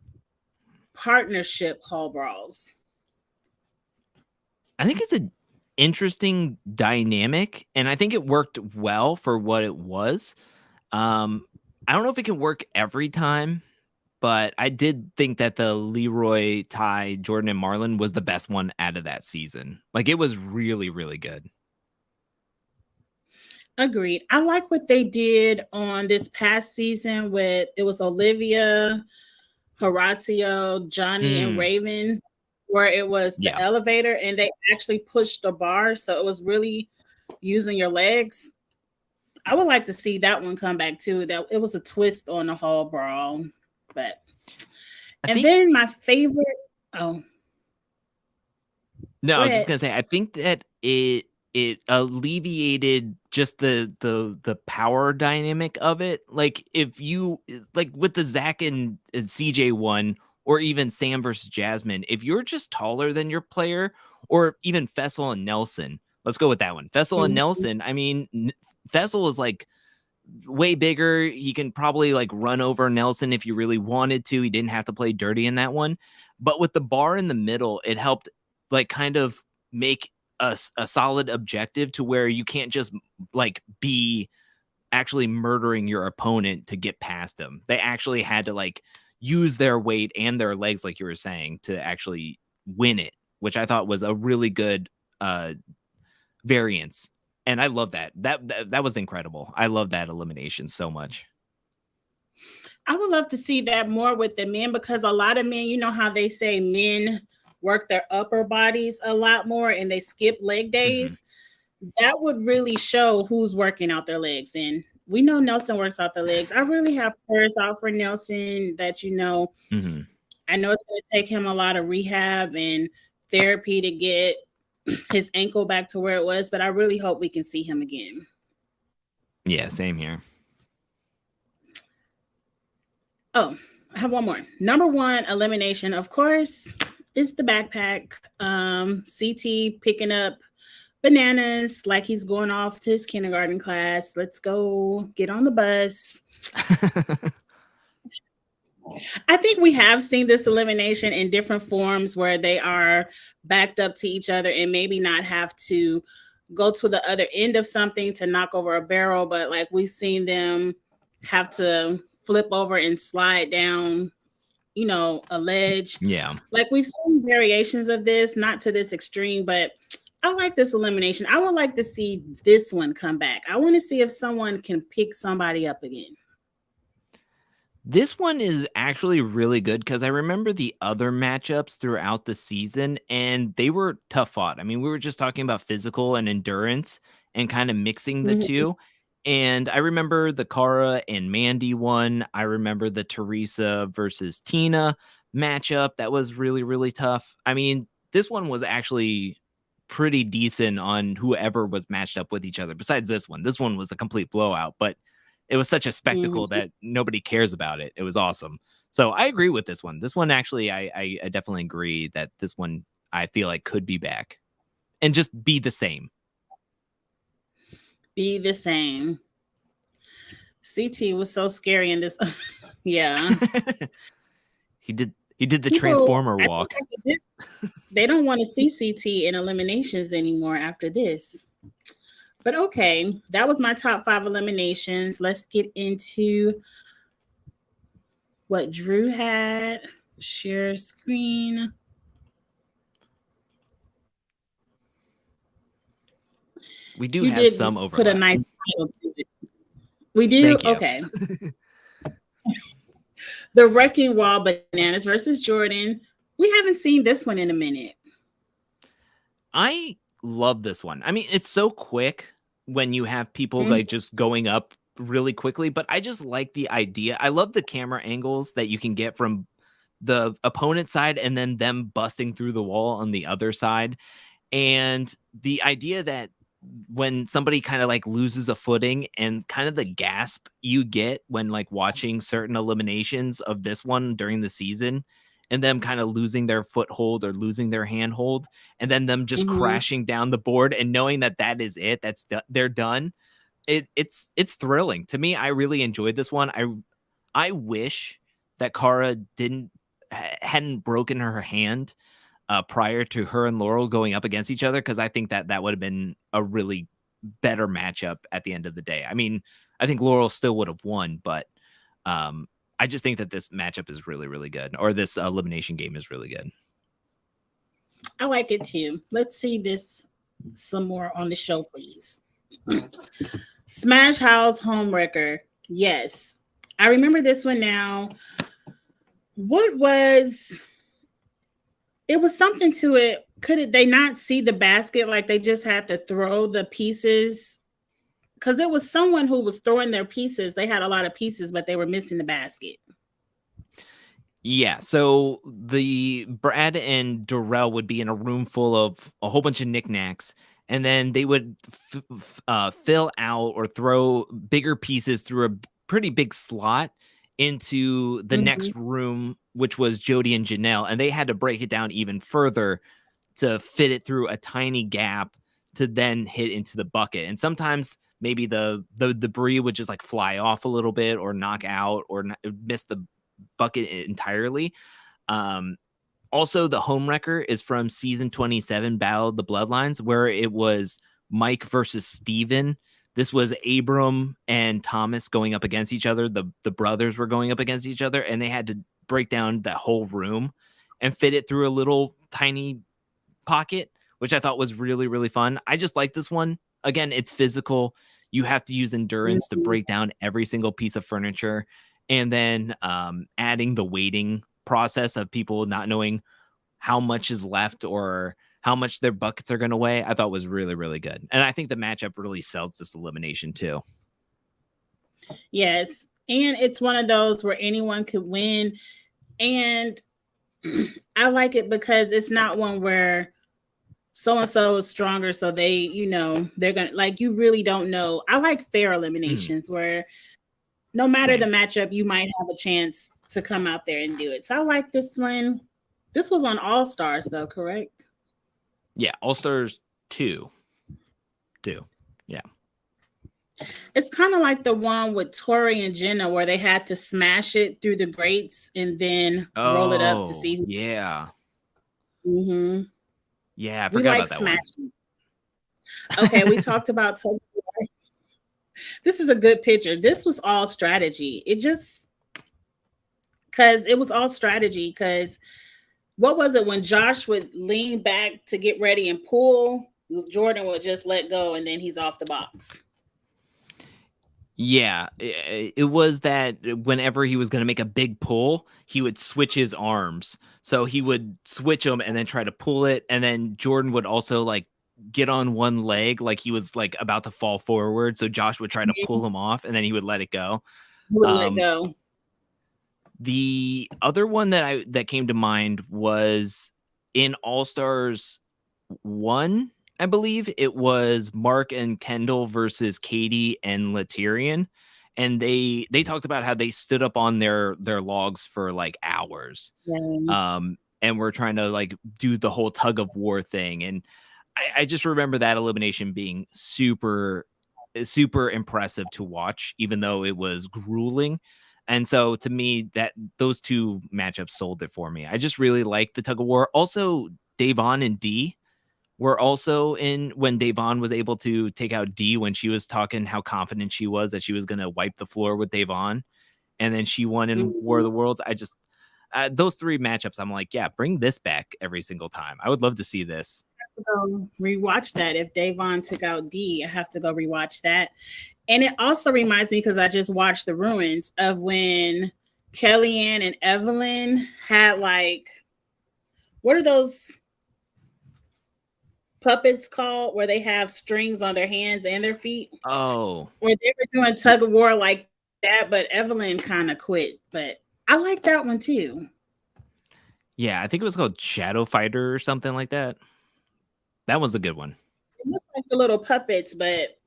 partnership hall brawls? I think it's an interesting dynamic, and I think it worked well for what it was. I don't know if it can work every time, but I did think that the Leroy, Ty, Jordan, and Marlon was the best one out of that season. Like, it was really, really good. Agreed. I like what they did on this past season with, it was Olivia, Horacio, Johnny, and Raven, where it was the elevator and they actually pushed the bar. So it was really using your legs. I would like to see that one come back too. That it was a twist on the hall brawl. But then my favorite. Oh. No, I was just gonna say, I think that it alleviated just the power dynamic of it. Like, if you with the Zach and CJ one, or even Sam versus Jasmine, if you're just taller than your player, or even Fessel and Nelson, Let's go with that one. Fessel and Nelson. I mean, Fessel is like way bigger. He can probably like run over Nelson if you really wanted to. He didn't have to play dirty in that one. But with the bar in the middle, it helped like kind of make a solid objective to where you can't just like be actually murdering your opponent to get past them. They actually had to like use their weight and their legs, like you were saying, to actually win it, which I thought was a really good variance. And I love that. That was incredible. I love that elimination so much. I would love to see that more with the men, because a lot of men, you know how they say men work their upper bodies a lot more and they skip leg days. That would really show who's working out their legs. And we know Nelson works out the legs. I really have prayers out for Nelson that, I know it's going to take him a lot of rehab and therapy to get his ankle back to where it was, but I really hope we can see him again. Yeah, same here. Oh, I have one more. Number 1 elimination, of course, is the backpack. CT picking up bananas like he's going off to his kindergarten class. Let's go get on the bus. I think we have seen this elimination in different forms where they are backed up to each other and maybe not have to go to the other end of something to knock over a barrel, but like we've seen them have to flip over and slide down, a ledge. Yeah. Like we've seen variations of this, not to this extreme, but I like this elimination. I would like to see this one come back. I want to see if someone can pick somebody up again. This one is actually really good because I remember the other matchups throughout the season and they were tough fought. I mean, we were just talking about physical and endurance and kind of mixing the two. And I remember the Cara and Mandy one. I remember the Teresa versus Tina matchup. That was really, really tough. I mean, this one was actually pretty decent on whoever was matched up with each other. Besides this one was a complete blowout, but it was such a spectacle that nobody cares about it. It was awesome. So I agree with this one. This one, actually, I definitely agree that this one, I feel like could be back and just be the same. Be the same. CT was so scary in this. Yeah. He did the Transformer walk. They don't want to see CT in eliminations anymore after this. But okay, that was my top 5 eliminations. Let's get into what Drew had. Share screen. We do have some overlap. Put a nice title to it. We do? Okay. The Wrecking Wall Bananas versus Jordan. We haven't seen this one in a minute. I love this one. I mean, it's so quick when you have people like just going up really quickly, but I just like the idea. I love the camera angles that you can get from the opponent side and then them busting through the wall on the other side. And the idea that when somebody kind of like loses a footing and kind of the gasp you get when like watching certain eliminations of this one during the season and them kind of losing their foothold or losing their handhold and then them just crashing down the board and knowing that that is it, they're done. It's thrilling to me. I really enjoyed this one. I wish that Cara hadn't broken her hand prior to her and Laurel going up against each other, because I think that would have been a really better matchup at the end of the day. I mean, I think Laurel still would have won, but I just think that this matchup is really, really good, or this elimination game is really good. I like it too. Let's see this some more on the show, please. Smash House Homewrecker. Yes, I remember this one now. It was something to it. Could they not see the basket? Like they just had to throw the pieces? Because it was someone who was throwing their pieces. They had a lot of pieces, but they were missing the basket. Yeah, so the Brad and Darrell would be in a room full of a whole bunch of knickknacks, and then they would fill out or throw bigger pieces through a pretty big slot into the next room, which was Jody and Janelle, and they had to break it down even further to fit it through a tiny gap to then hit into the bucket. And sometimes maybe the debris would just like fly off a little bit or knock out or miss the bucket entirely. Also, the home wrecker is from season 27, Battle of the Bloodlines, where it was Mike versus Steven. This was Abram and Thomas going up against each other. The brothers were going up against each other, and they had to break down that whole room and fit it through a little tiny pocket, which I thought was really, really fun. I just like this one. Again, it's physical. You have to use endurance to break down every single piece of furniture. And then adding the waiting process of people not knowing how much is left or how much their buckets are going to weigh, I thought was really, really good. And I think the matchup really sells this elimination too. Yes. And it's one of those where anyone could win. And I like it because it's not one where so-and-so is stronger. So they, you know, they're going to, like, you really don't know. I like fair eliminations where no matter the matchup, you might have a chance to come out there and do it. So I like this one. This was on All Stars though, correct? Yeah, All Stars 2. Yeah. It's kind of like the one with Tori and Jenna where they had to smash it through the grates and then roll it up to see who. Yeah. Mm-hmm. Yeah, I forgot about that smashing. One. Okay, we talked about Tug of War. This is a good picture. This was all strategy. It was all strategy because what was it when Josh would lean back to get ready and pull, Jordan would just let go and then he's off the box. Yeah, it was that whenever he was going to make a big pull, he would switch his arms. So he would switch them and then try to pull it. And then Jordan would also like get on one leg like he was like about to fall forward. So Josh would try to pull him off and then he would let it go. Let go. The other one that came to mind was in All Stars 1, I believe it was Mark and Kendall versus Katie and Latyrian. And they talked about how they stood up on their logs for like hours. Yeah. And we're trying to like do the whole tug of war thing. And I just remember that elimination being super, super impressive to watch, even though it was grueling. And so to me, that those two matchups sold it for me. I just really like the tug of war. Also, Davon and Dee were also in when Davon was able to take out Dee when she was talking how confident she was that she was going to wipe the floor with Davon. And then she won in War of the Worlds. I just, those three matchups, I'm like, yeah, bring this back every single time. I would love to see this. Rewatch that. If Davon took out Dee, I have to go rewatch that. And it also reminds me, because I just watched the ruins of when Kellyanne and Evelyn had like, what are those puppets called where they have strings on their hands and their feet? Oh. Where they were doing tug of war like that, but Evelyn kind of quit. But I like that one too. Yeah, I think it was called Shadow Fighter or something like that. That was a good one. It looked like the little puppets, but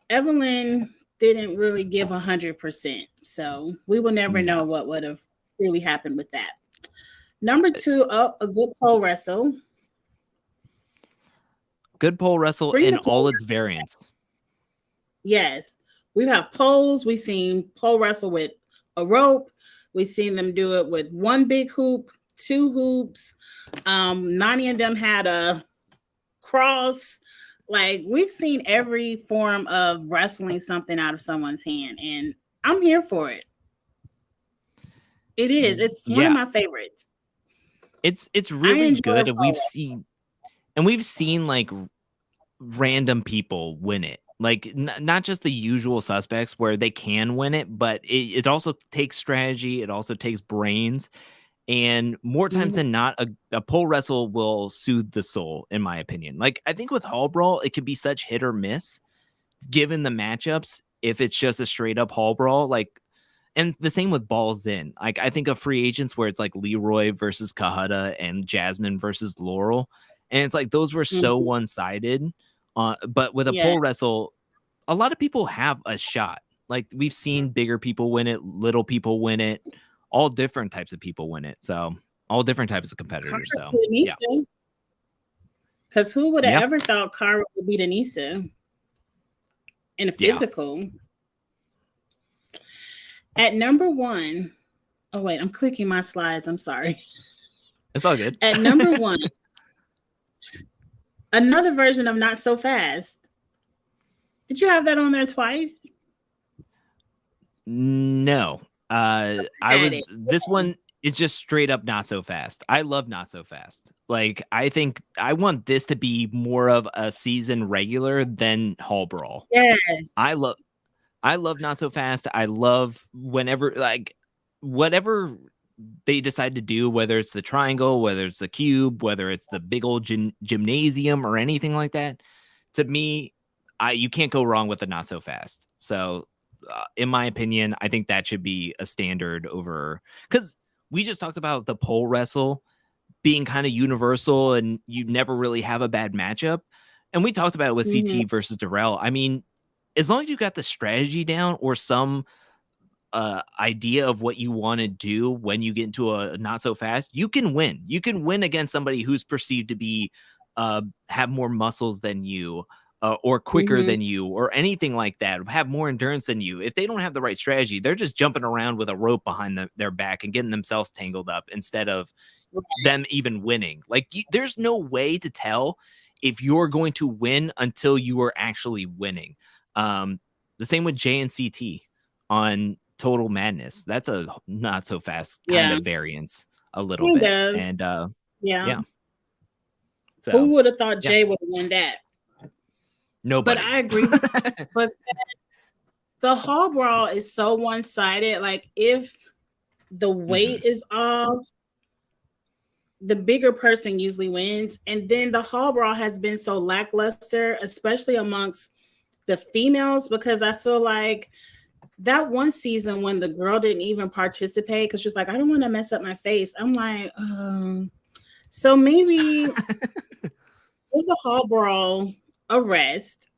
Evelyn didn't really give 100%. So we will never know what would have really happened with that. Number 2, a good pole wrestle. Good pole wrestle in all its variants. Yes. We have poles. We've seen pole wrestle with a rope. We've seen them do it with one big hoop, 2 hoops. Nani and them had a cross. Like, we've seen every form of wrestling something out of someone's hand, and I'm here for it. It is. It's one of my favorites. It's really good. And we've seen like random people win it. Like not just the usual suspects where they can win it, but it also takes strategy. It also takes brains. And more times than not, a pole wrestle will soothe the soul, in my opinion. Like, I think with Hall Brawl, it could be such hit or miss, given the matchups, if it's just a straight up Hall Brawl. Like, and the same with Balls In. Like, I think of Free Agents where it's like Leroy versus Kahutta and Jasmine versus Laurel. And it's like, those were so one-sided. But with a pole wrestle, a lot of people have a shot. Like, we've seen bigger people win it, little people win it. All different types of people win it. So all different types of competitors. So yeah. Because who would have Yeah. ever thought Cara would beat Anissa in a Yeah. physical? At number 1, oh wait, I'm clicking my slides. I'm sorry. It's all good. At number 1, another version of Not So Fast. Did you have that on there twice? No. This Yeah. one is just straight up Not So Fast. I love Not So Fast. Like, I think I want this to be more of a season regular than Hall Brawl. Yes. I love Not So Fast. I love whenever, like, whatever they decide to do, whether it's the triangle, whether it's the cube, whether it's the big old gymnasium or anything like that. To me, you can't go wrong with the Not So Fast. So, in my opinion, I think that should be a standard over, because we just talked about the pole wrestle being kind of universal and you never really have a bad matchup. And we talked about it with CT versus Darrell. I mean, as long as you got the strategy down or some idea of what you want to do when you get into a Not So Fast, you can win. You can win against somebody who's perceived to be have more muscles than you, or quicker than you, or anything like that, have more endurance than you. If they don't have the right strategy, they're just jumping around with a rope behind their back and getting themselves tangled up instead of them even winning. Like, there's no way to tell if you're going to win until you are actually winning. The same with J and CT on Total Madness. That's a Not So Fast kind of variance a little bit. And yeah. So, who would have thought Jay would have won that? Nobody. But I agree. But the Hall Brawl is so one-sided. Like, if the weight is off, the bigger person usually wins. And then the Hall Brawl has been so lackluster, especially amongst the females, because I feel like that one season when the girl didn't even participate because she was like, I don't want to mess up my face. I'm like, so maybe give the Hall Brawl a rest,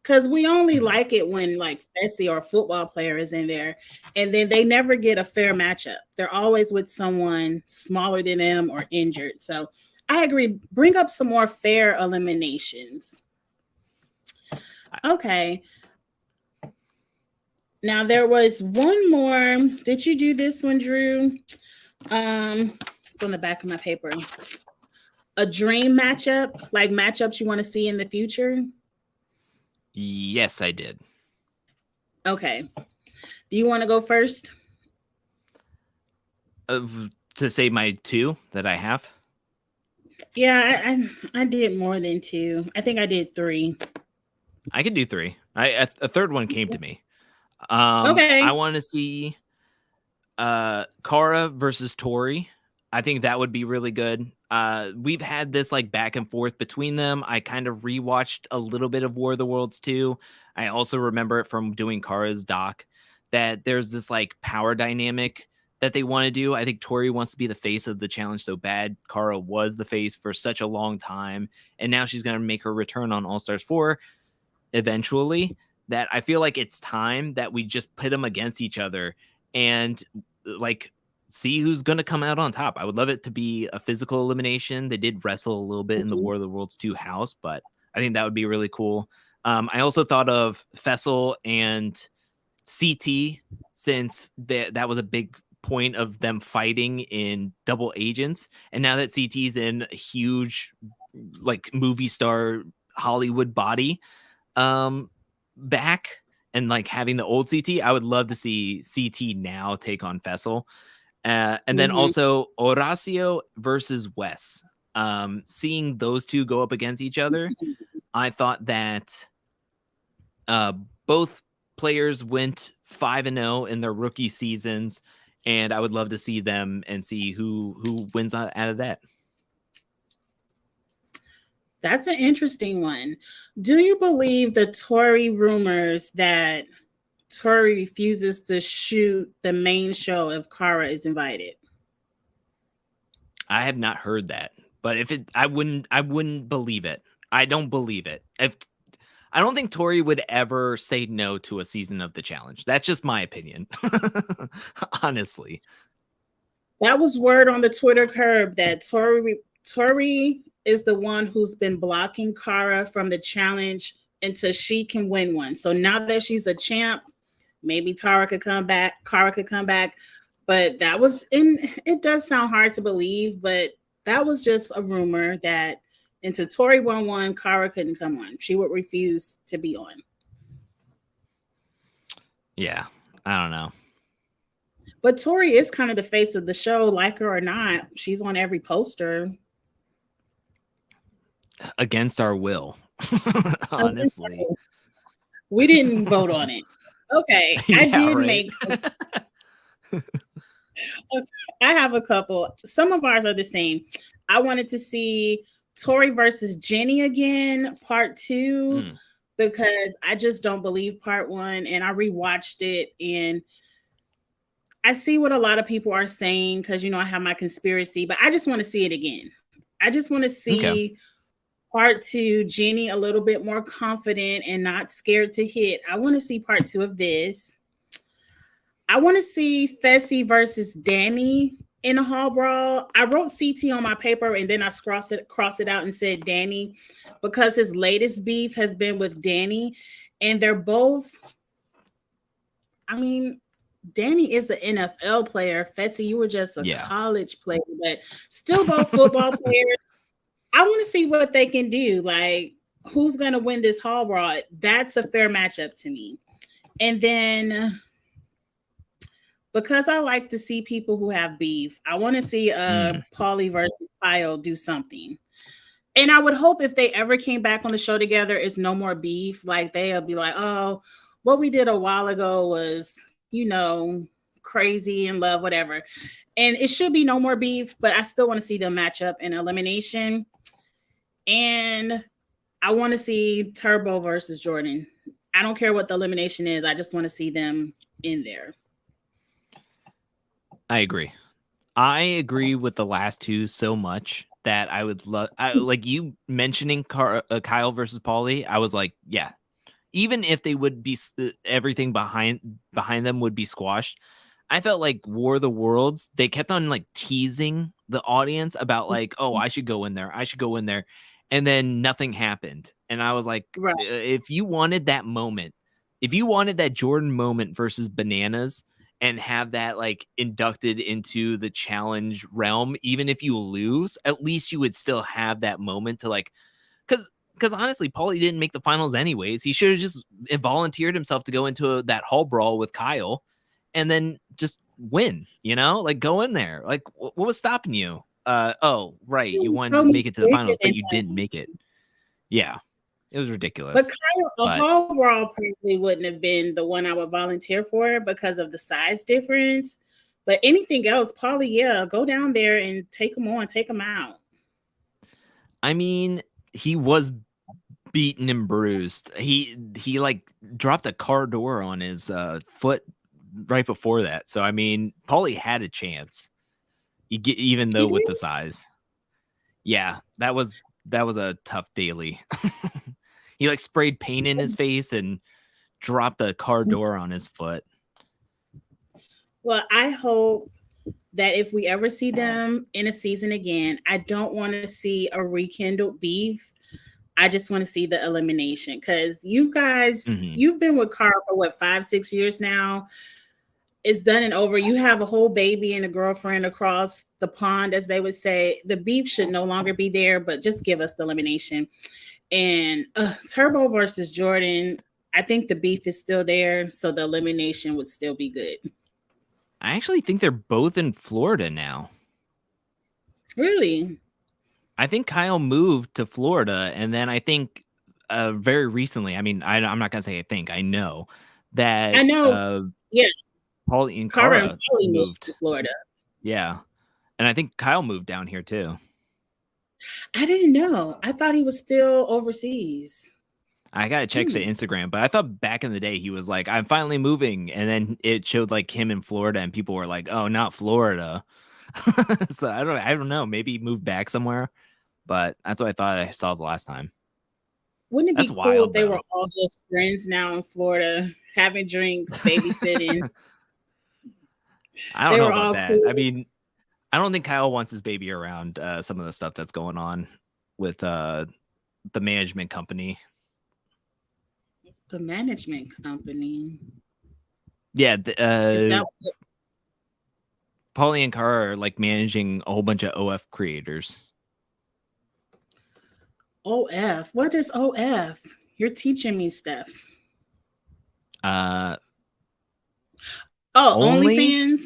because we only like it when like Fessy or a football player is in there, and then they never get a fair matchup. They're always with someone smaller than them or injured. So I agree. Bring up some more fair eliminations. Okay. Now there was one more. Did you do this one, Drew? It's on the back of my paper. A dream matchup, like matchups you want to see in the future? Yes, I did. Okay. Do you want to go first? To say my 2 that I have? Yeah, I did more than 2. I think I did 3. I could do 3. A third one came to me. Okay. I want to see Cara versus Tori. I think that would be really good. We've had this like back and forth between them. I kind of rewatched a little bit of War of the Worlds too. I also remember it from doing Kara's doc that there's this like power dynamic that they want to do. I think Tori wants to be the face of the challenge so bad. Cara was the face for such a long time, and now she's going to make her return on All Stars 4 eventually. That I feel like it's time that we just pit them against each other and like see who's going to come out on top. I would love it to be a physical elimination. They did wrestle a little bit in the War of the Worlds 2 house, but I think that would be really cool. I also thought of Fessel and CT, since that was a big point of them fighting in Double Agents. And now that CT's in a huge like movie star Hollywood body back and like having the old CT, I would love to see CT now take on Fessel. And then also Horacio versus Wes. Seeing those two go up against each other, I thought that both players went 5-0 in their rookie seasons, and I would love to see them and see who wins out of that. That's an interesting one. Do you believe the Tori rumors that Tori refuses to shoot the main show if Cara is invited? I have not heard that, but if it, I wouldn't believe it. I don't believe it. I don't think Tori would ever say no to a season of the challenge. That's just my opinion. Honestly. That was word on the Twitter curb that Tori is the one who's been blocking Kara from the challenge until she can win one. So now that she's a champ, maybe Tara could come back, Kara could come back. But that was in it does sound hard to believe, but that was just a rumor that until Tori won one, Kara couldn't come on. She would refuse to be on. Yeah, I don't know. But Tori is kind of the face of the show, like her or not. She's on every poster. Against our will, honestly. We didn't vote on it. Okay, I did make. I have a couple. Some of ours are the same. I wanted to see Tori versus Jenny again, part 2, because I just don't believe part 1, and I rewatched it, and I see what a lot of people are saying because I have my conspiracy, but I just want to see it again. I just want to see part 2, Jenny a little bit more confident and not scared to hit. I want to see part 2 of this. I want to see Fessy versus Danny in a hall brawl. I wrote CT on my paper and then I crossed it out and said Danny because his latest beef has been with Danny, and they're both. I mean, Danny is an NFL player. Fessy, you were just a college player, but still both football players. I want to see what they can do. Like, who's going to win this hall brawl? That's a fair matchup to me. And then, because I like to see people who have beef, I want to see Paulie versus Kyle do something. And I would hope if they ever came back on the show together, it's no more beef. Like, they'll be like, oh, what we did a while ago was, crazy in love, whatever. And it should be no more beef, but I still want to see them match up in elimination. And I want to see Turbo versus Jordan. I don't care what the elimination is. I just want to see them in there. I agree. I agree with the last two so much that I would love, like you mentioning Kyle versus Paulie. I was like, yeah, even if they would be everything behind them would be squashed. I felt like War of the Worlds, they kept on like teasing the audience about like, oh, I should go in there. And then nothing happened. And I was like, right. If you wanted that moment, if you wanted that Jordan moment versus Bananas and have that like inducted into the challenge realm, even if you lose, at least you would still have that moment to like, because honestly, Paulie didn't make the finals anyways. He should have just volunteered himself to go into that hall brawl with Kyle and then just win, like go in there. Like what was stopping you? Oh, right. You wanted to make it to the finals, but you didn't make it. Yeah. It was ridiculous. But Kyle, a hall brawl probably wouldn't have been the one I would volunteer for because of the size difference. But anything else, Paulie, yeah, go down there and take them on, take them out. I mean, he was beaten and bruised. He like dropped a car door on his foot right before that. So I mean, Paulie had a chance. Even though with the size. Yeah, that was a tough daily. He like sprayed paint in his face and dropped a car door on his foot. Well, I hope that if we ever see them in a season again, I don't want to see a rekindled beef. I just want to see the elimination because you guys, you've been with Carl for what, 5-6 years now. It's done and over. You have a whole baby and a girlfriend across the pond, as they would say. The beef should no longer be there, but just give us the elimination. And Turbo versus Jordan, I think the beef is still there, so the elimination would still be good. I actually think they're both in Florida now. Really? I think Kyle moved to Florida, and then I think very recently, I mean, I'm not going to say I think, I know that. I know, yeah. Paulie and Kara moved to Florida. Yeah. And I think Kyle moved down here too. I didn't know. I thought he was still overseas. I got to check the Instagram, but I thought back in the day he was like, I'm finally moving. And then it showed like him in Florida and people were like, oh, not Florida. So I don't know. Maybe he moved back somewhere, but that's what I thought I saw the last time. Wouldn't it be cool if they were all just friends now in Florida, having drinks, babysitting? I don't know about that. Cool. I mean, I don't think Kyle wants his baby around some of the stuff that's going on. with the management company. The management company. Yeah, Is that Paulie and Cara are like managing a whole bunch of OF creators. OF? What is OF? You're teaching me stuff. Uh, Oh, only OnlyFans?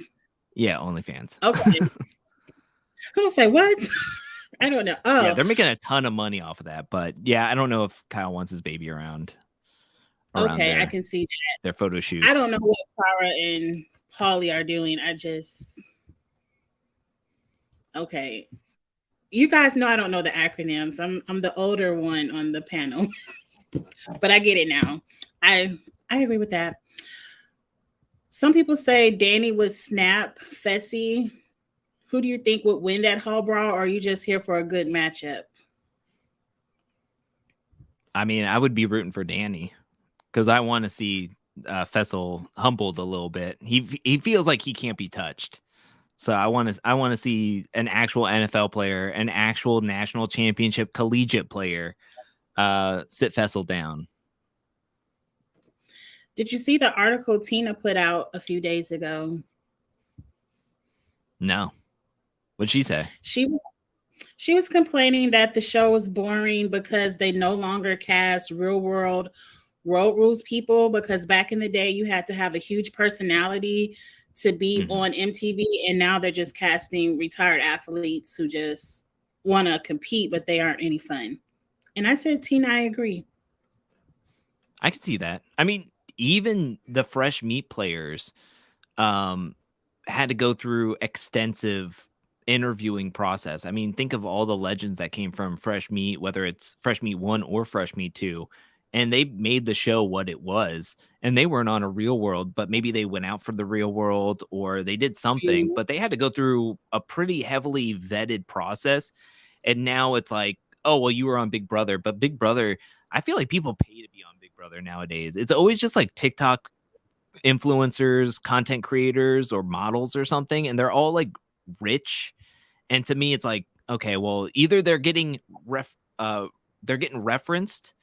yeah, OnlyFans. Okay. I was like, what? I don't know. Yeah, Oh, they're making a ton of money off of that, but yeah, I don't know if Kyle wants his baby around okay. I their can see their photo that. I shoots. don't know what Cara and Polly are doing. Okay. You guys know I don't know the acronyms. I'm the older one on the panel, but I get it now. I agree with that. Some people say Danny would snap Fessy. Who do you think would win that hall brawl, or are you just here for a good matchup? I mean, I would be rooting for Danny because I want to see Fessel humbled a little bit. He feels like he can't be touched. So I want to see an actual NFL player, an actual national championship collegiate player, sit Fessel down. Did you see the article Tina put out a few days ago? No, what'd she say? She was complaining that the show was boring because they no longer cast real world road rules people, because back in the day you had to have a huge personality to be on MTV, and now they're just casting retired athletes who just want to compete but they aren't any fun. And I said, Tina, I agree. I can see that. I mean, even the fresh meat players had to go through extensive interviewing process. I mean, think of all the legends that came from Fresh Meat, whether it's Fresh Meat 1 or Fresh Meat 2, and they made the show what it was. And they weren't on a real world, but maybe they went out for the real world or they did something, but they had to go through a pretty heavily vetted process. And now it's like, oh, well, you were on Big Brother, but Big Brother, I feel like people pay to be on Big Brother nowadays. It's always just like TikTok influencers, content creators, or models or something, and they're all like rich. And to me, it's like, okay, well, either they're getting referenced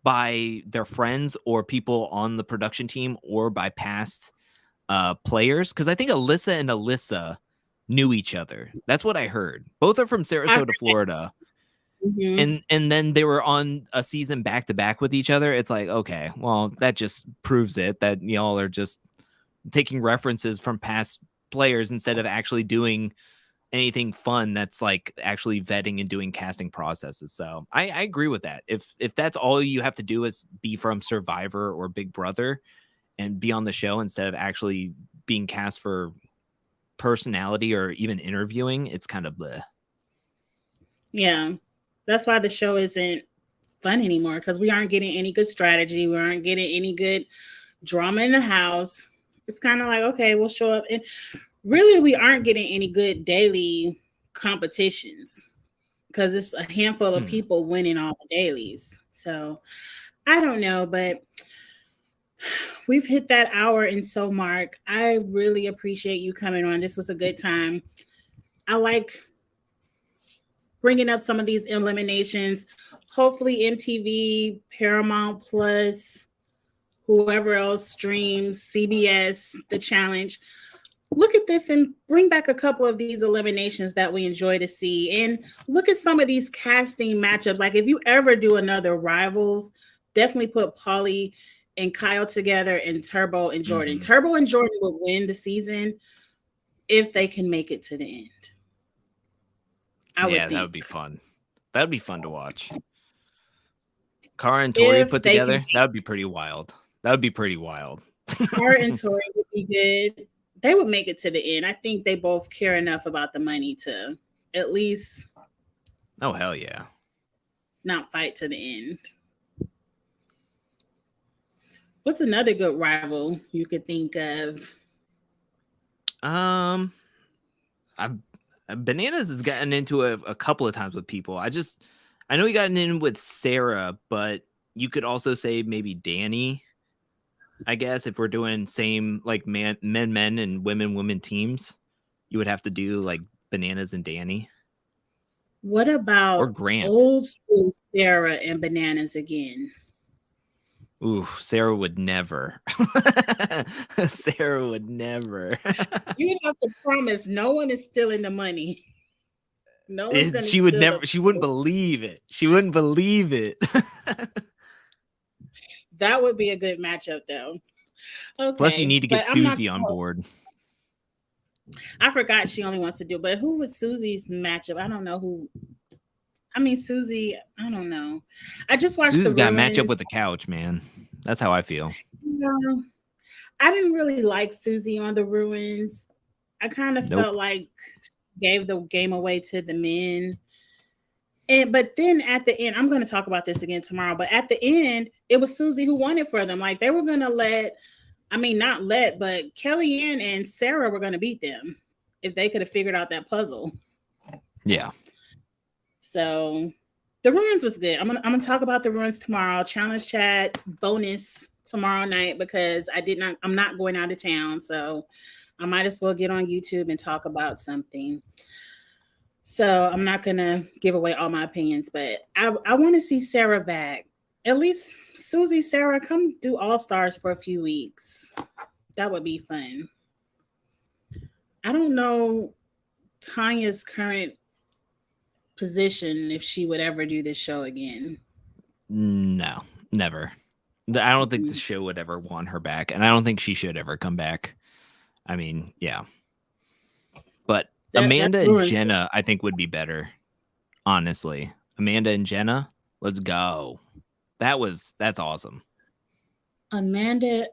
by their friends or people on the production team or by past players. Because I think Alyssa and Alyssa knew each other. That's what I heard. Both are from Sarasota, Florida. Mm-hmm. And then they were on a season back to back with each other. It's like, okay, well, that just proves it that y'all are just taking references from past players instead of actually doing anything fun that's like actually vetting and doing casting processes. So I agree with that. If that's all you have to do is be from Survivor or Big Brother and be on the show instead of actually being cast for personality or even interviewing, it's kind of bleh. Yeah. That's why the show isn't fun anymore, because we aren't getting any good strategy. We aren't getting any good drama in the house. It's kind of like, okay, we'll show up. And really, we aren't getting any good daily competitions because it's a handful of people winning all the dailies. So I don't know, but we've hit that hour and so, Mark. I really appreciate you coming on. This was a good time. I like bringing up some of these eliminations. Hopefully, MTV, Paramount Plus, whoever else streams, CBS, The Challenge, look at this and bring back a couple of these eliminations that we enjoy to see. And look at some of these casting matchups. Like if you ever do another Rivals, definitely put Paulie and Kyle together and Turbo and Jordan. Turbo and Jordan will win the season if they can make it to the end. I would think. That would be fun. That would be fun to watch. Cara and Tori put together, that would be pretty wild. Cara and Tori would be good. They would make it to the end. I think they both care enough about the money to at least. Oh, hell yeah. Not fight to the end. What's another good rival you could think of? Bananas has gotten into a couple of times with people. I know he gotten in with Sarah, but you could also say maybe Danny. I guess if we're doing same like men and women teams, you would have to do like Bananas and Danny. What or about Grant. old school Sarah and Bananas again? Ooh, Sarah would never. Sarah would never. You have to promise no one is stealing the money. No one's gonna She would steal the never. She wouldn't believe it. She wouldn't believe it. That would be a good matchup though. Plus, you Okay, need to get but I'm not. Susie on board. I forgot she only wants to do. But who was Susie's matchup? I don't know who. I mean, Susie. I don't know. I just watched the Susie's got to match up ruins. with the couch, man. That's how I feel. No, I didn't really like Susie on the ruins. I kind of Nope. felt like gave the game away to the men. And but then at the end, I'm going to talk about this again tomorrow. But at the end, it was Susie who won it for them. Like they were going to let, I mean, not let, but Kellyanne and Sarah were going to beat them if they could have figured out that puzzle. Yeah. So the ruins was good. I'm gonna talk about the ruins tomorrow. Challenge chat bonus tomorrow night because I'm not going out of town, so I might as well get on YouTube and talk about something. So I'm not gonna give away all my opinions, but I want to see Sarah back. At least Susie, Sarah, come do All Stars for a few weeks. That would be fun. I don't know Tanya's current position if she would ever do this show again. No, never. I don't think the show would ever want her back, and I don't think she should ever come back. I mean, yeah. But Amanda and Jenna, I think, would be better. Honestly, Amanda and Jenna, let's go. That's awesome. Amanda,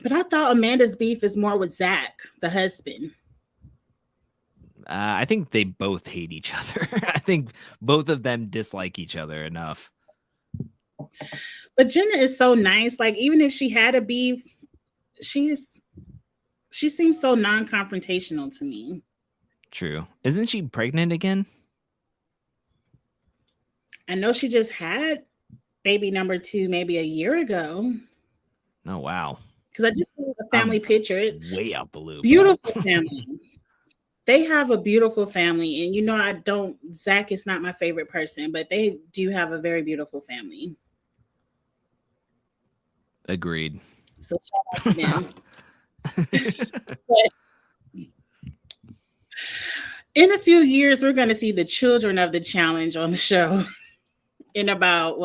but I thought Amanda's beef is more with Zach, the husband. I think they both hate each other. I think both of them dislike each other enough. But Jenna is so nice. Like even if she had a beef, she seems so non-confrontational to me. True. Isn't she pregnant again? I know she just had baby number 2 maybe a year ago. Oh wow. Because I just saw the family picture. Way out the loop. Beautiful family. They have a beautiful family. And you know, Zach is not my favorite person, but they do have a very beautiful family. Agreed. So shout out to them. In a few years, we're going to see the children of the challenge on the show in about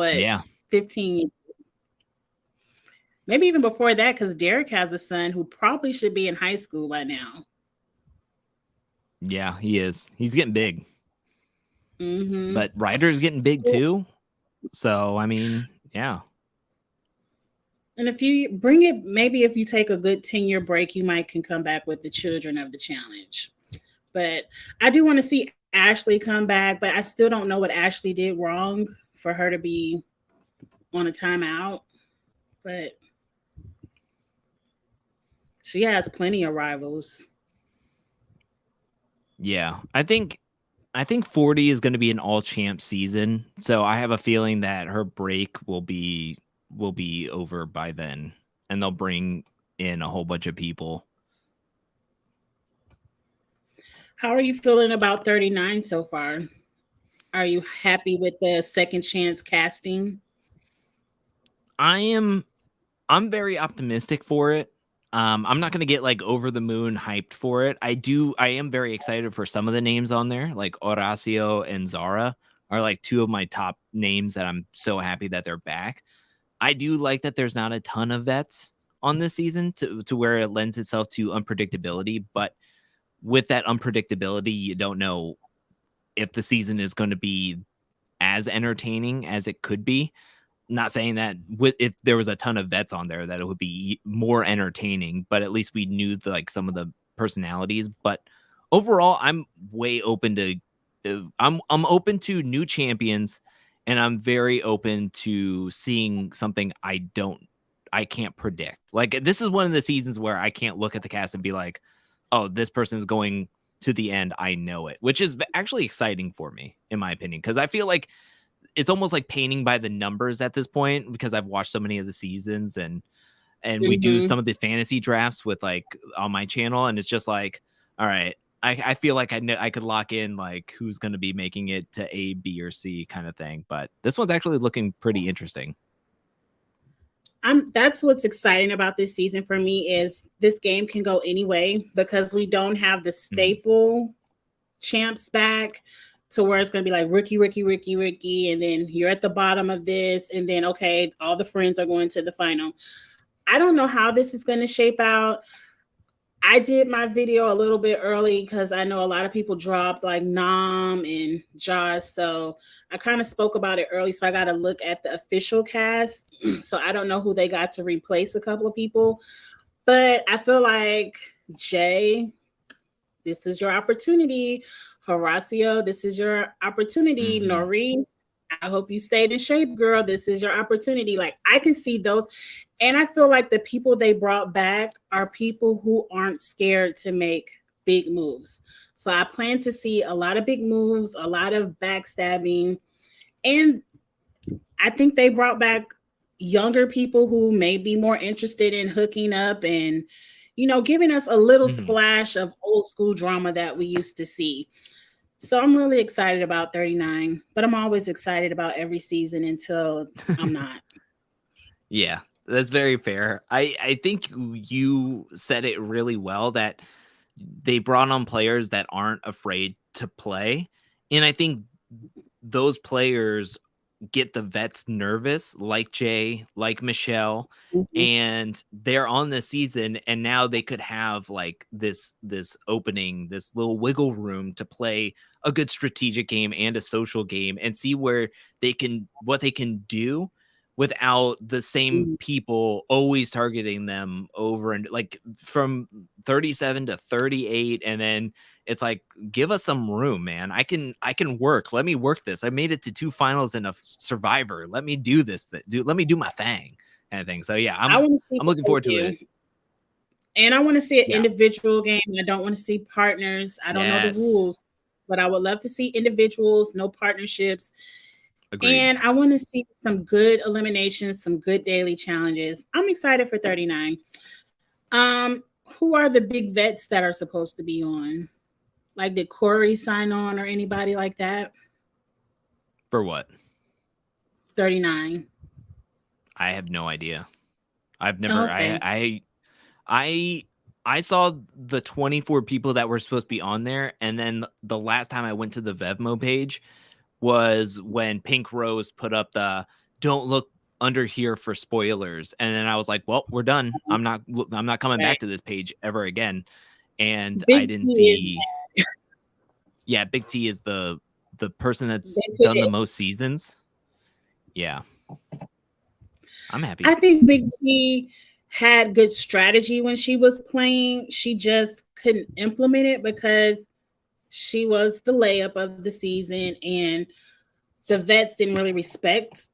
15 years. Maybe even before that, because Derek has a son who probably should be in high school by now. Yeah, he is. He's getting big. Mm-hmm. But Ryder's getting big too. So, I mean, yeah. And if you bring it, maybe if you take a good 10-year break, you can come back with the children of the challenge. But I do want to see Ashley come back, but I still don't know what Ashley did wrong for her to be on a timeout. But she has plenty of rivals. Yeah, I think 40 is going to be an all champ season. So I have a feeling that her break will be over by then, and they'll bring in a whole bunch of people. How are you feeling about 39 so far? Are you happy with the second chance casting? I'm very optimistic for it. I'm not going to get like over the moon hyped for it. I am very excited for some of the names on there, like Horacio and Zara are like two of my top names that I'm so happy that they're back. I do like that there's not a ton of vets on this season to where it lends itself to unpredictability. But with that unpredictability, you don't know if the season is going to be as entertaining as it could be. Not saying that if there was a ton of vets on there that it would be more entertaining, but at least we knew some of the personalities. But overall, I'm way open to I'm open to new champions, and I'm very open to seeing something I can't predict. Like this is one of the seasons where I can't look at the cast and be like, oh, this person's going to the end. I know it, which is actually exciting for me, in my opinion, because I feel like it's almost like painting by the numbers at this point because I've watched so many of the seasons and we do some of the fantasy drafts with like on my channel. And it's just like, all right, I feel like I know I could lock in like who's going to be making it to A, B, or C kind of thing. But this one's actually looking pretty interesting. That's what's exciting about this season for me is this game can go any way because we don't have the staple champs back to where it's going to be like Ricky, and then you're at the bottom of this, and then okay, all the friends are going to the final. I don't know how this is going to shape out. I did my video a little bit early because I know a lot of people dropped like Nam and Josh. So I kind of spoke about it early. So I got to look at the official cast. So I don't know who they got to replace a couple of people. But I feel like Jay, this is your opportunity. Horacio, this is your opportunity. Norris, I hope you stayed in shape, girl. This is your opportunity. Like I can see those. And I feel like the people they brought back are people who aren't scared to make big moves. So I plan to see a lot of big moves, a lot of backstabbing. And I think they brought back younger people who may be more interested in hooking up and, you know, giving us a little splash of old school drama that we used to see. So I'm really excited about 39, but I'm always excited about every season until I'm not. Yeah. That's very fair. I think you said it really well that they brought on players that aren't afraid to play. And I think those players get the vets nervous, like Jay, like Michelle, and they're on the season, and now they could have like this opening, this little wiggle room to play a good strategic game and a social game and see what they can do without the same people always targeting them over and like from 37 to 38. And then it's like, give us some room, man. I can work. Let me work this. I made it to 2 finals and a survivor. Let me do this. Let me do my thing kind of thing. So yeah, I'm looking forward to it. And I want to see an individual game. I don't want to see partners. I don't know the rules, but I would love to see individuals, no partnerships. Agreed. And I want to see some good eliminations, some good daily challenges. I'm excited for 39. Who are the big vets that are supposed to be on? Like, did Corey sign on or anybody like that? For what? 39. I have no idea. I've never. Okay. I saw the 24 people that were supposed to be on there, and then the last time I went to the Vevmo page was when Pink Rose put up the "Don't look under here for spoilers," and then I was like, "Well, we're done. I'm not coming back to this page ever again." And I didn't see. Yeah, Big T is the person that's done the most seasons. Yeah, I'm happy. I think Big T had good strategy when she was playing. She just couldn't implement it because she was the layup of the season, and the vets didn't really respect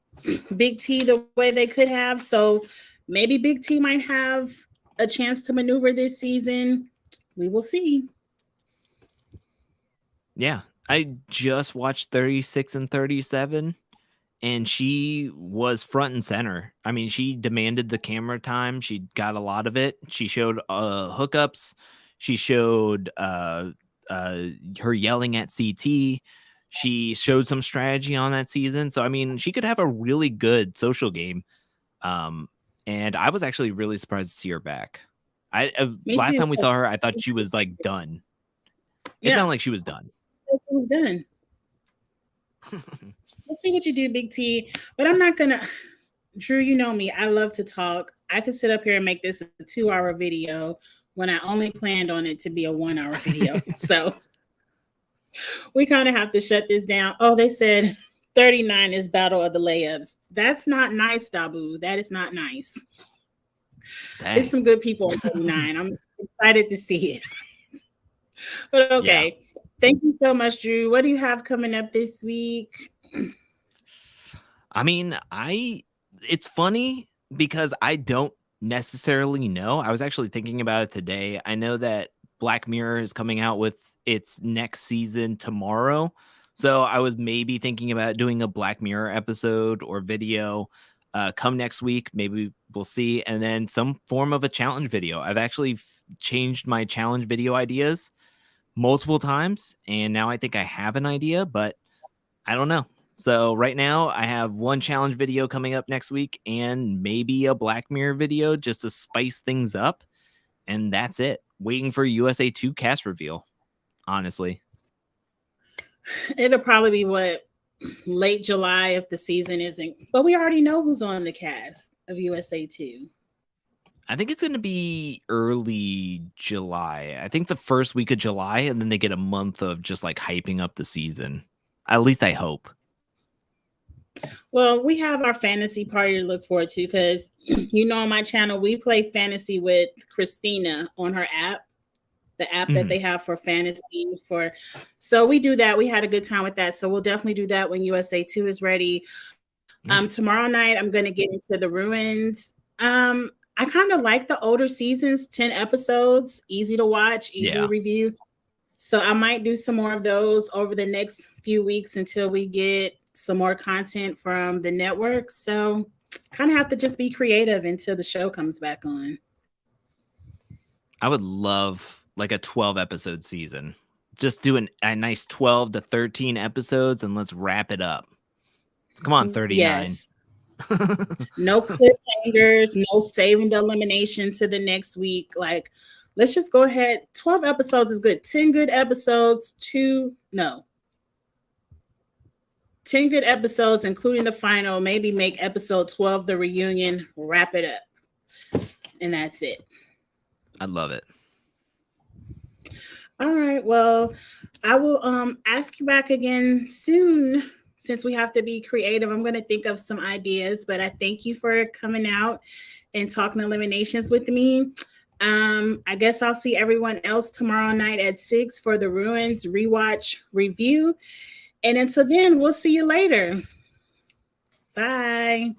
Big T the way they could have. So maybe Big T might have a chance to maneuver this season. We will see. Yeah, I just watched 36 and 37, and she was front and center. I mean, she demanded the camera time. She got a lot of it. She showed hookups. She showed her yelling at CT. She showed some strategy on that season. So, I mean, she could have a really good social game. And I was actually really surprised to see her back. Last time we saw her, I thought she was like done. It sounded like she was done. She was done. Let's see what you do, Big T. But I'm not gonna. Drew, you know me. I love to talk. I could sit up here and make this a 2-hour video when I only planned on it to be a 1-hour video. So we kind of have to shut this down. Oh, they said 39 is Battle of the Layups. That's not nice, Dabu. That is not nice. Dang. There's some good people on 39. I'm excited to see it. But okay. Yeah. Thank you so much, Drew. What do you have coming up this week? I mean, it's funny because I don't necessarily know. I was actually thinking about it today. I know that Black Mirror is coming out with its next season tomorrow. So I was maybe thinking about doing a Black Mirror episode or video come next week. Maybe we'll see. And then some form of a challenge video. I've actually changed my challenge video ideas multiple times, and now I think I have an idea, but I don't know. So right now I have one challenge video coming up next week and maybe a Black Mirror video just to spice things up. And that's it. Waiting for USA 2 cast reveal, honestly. It'll probably be late July if the season isn't. But we already know who's on the cast of USA 2. I think it's going to be early July. I think the first week of July, and then they get a month of just like hyping up the season. At least I hope. Well, we have our fantasy party to look forward to because, on my channel, we play fantasy with Christina on her app, the app that they have for fantasy. So we do that. We had a good time with that. So we'll definitely do that when USA 2 is ready. Nice. Tomorrow night, I'm going to get into the ruins. I kind of like the older seasons, 10 episodes, easy to watch, easy to review. So I might do some more of those over the next few weeks until we get some more content from the network. So kind of have to just be creative until the show comes back on. I would love like a 12 episode season. Just do a nice 12 to 13 episodes and let's wrap it up. Come on, 39. Yes. No cliffhangers, no saving the elimination to the next week. Like, let's just go ahead. 12 episodes is good. 10 good episodes, 10 good episodes, including the final. Maybe make episode 12 the reunion, wrap it up. And that's it. I love it. All right. Well, I will ask you back again soon. Since we have to be creative, I'm going to think of some ideas, but I thank you for coming out and talking eliminations with me. I guess I'll see everyone else tomorrow night at 6 for the Ruins rewatch review. And until then, we'll see you later. Bye.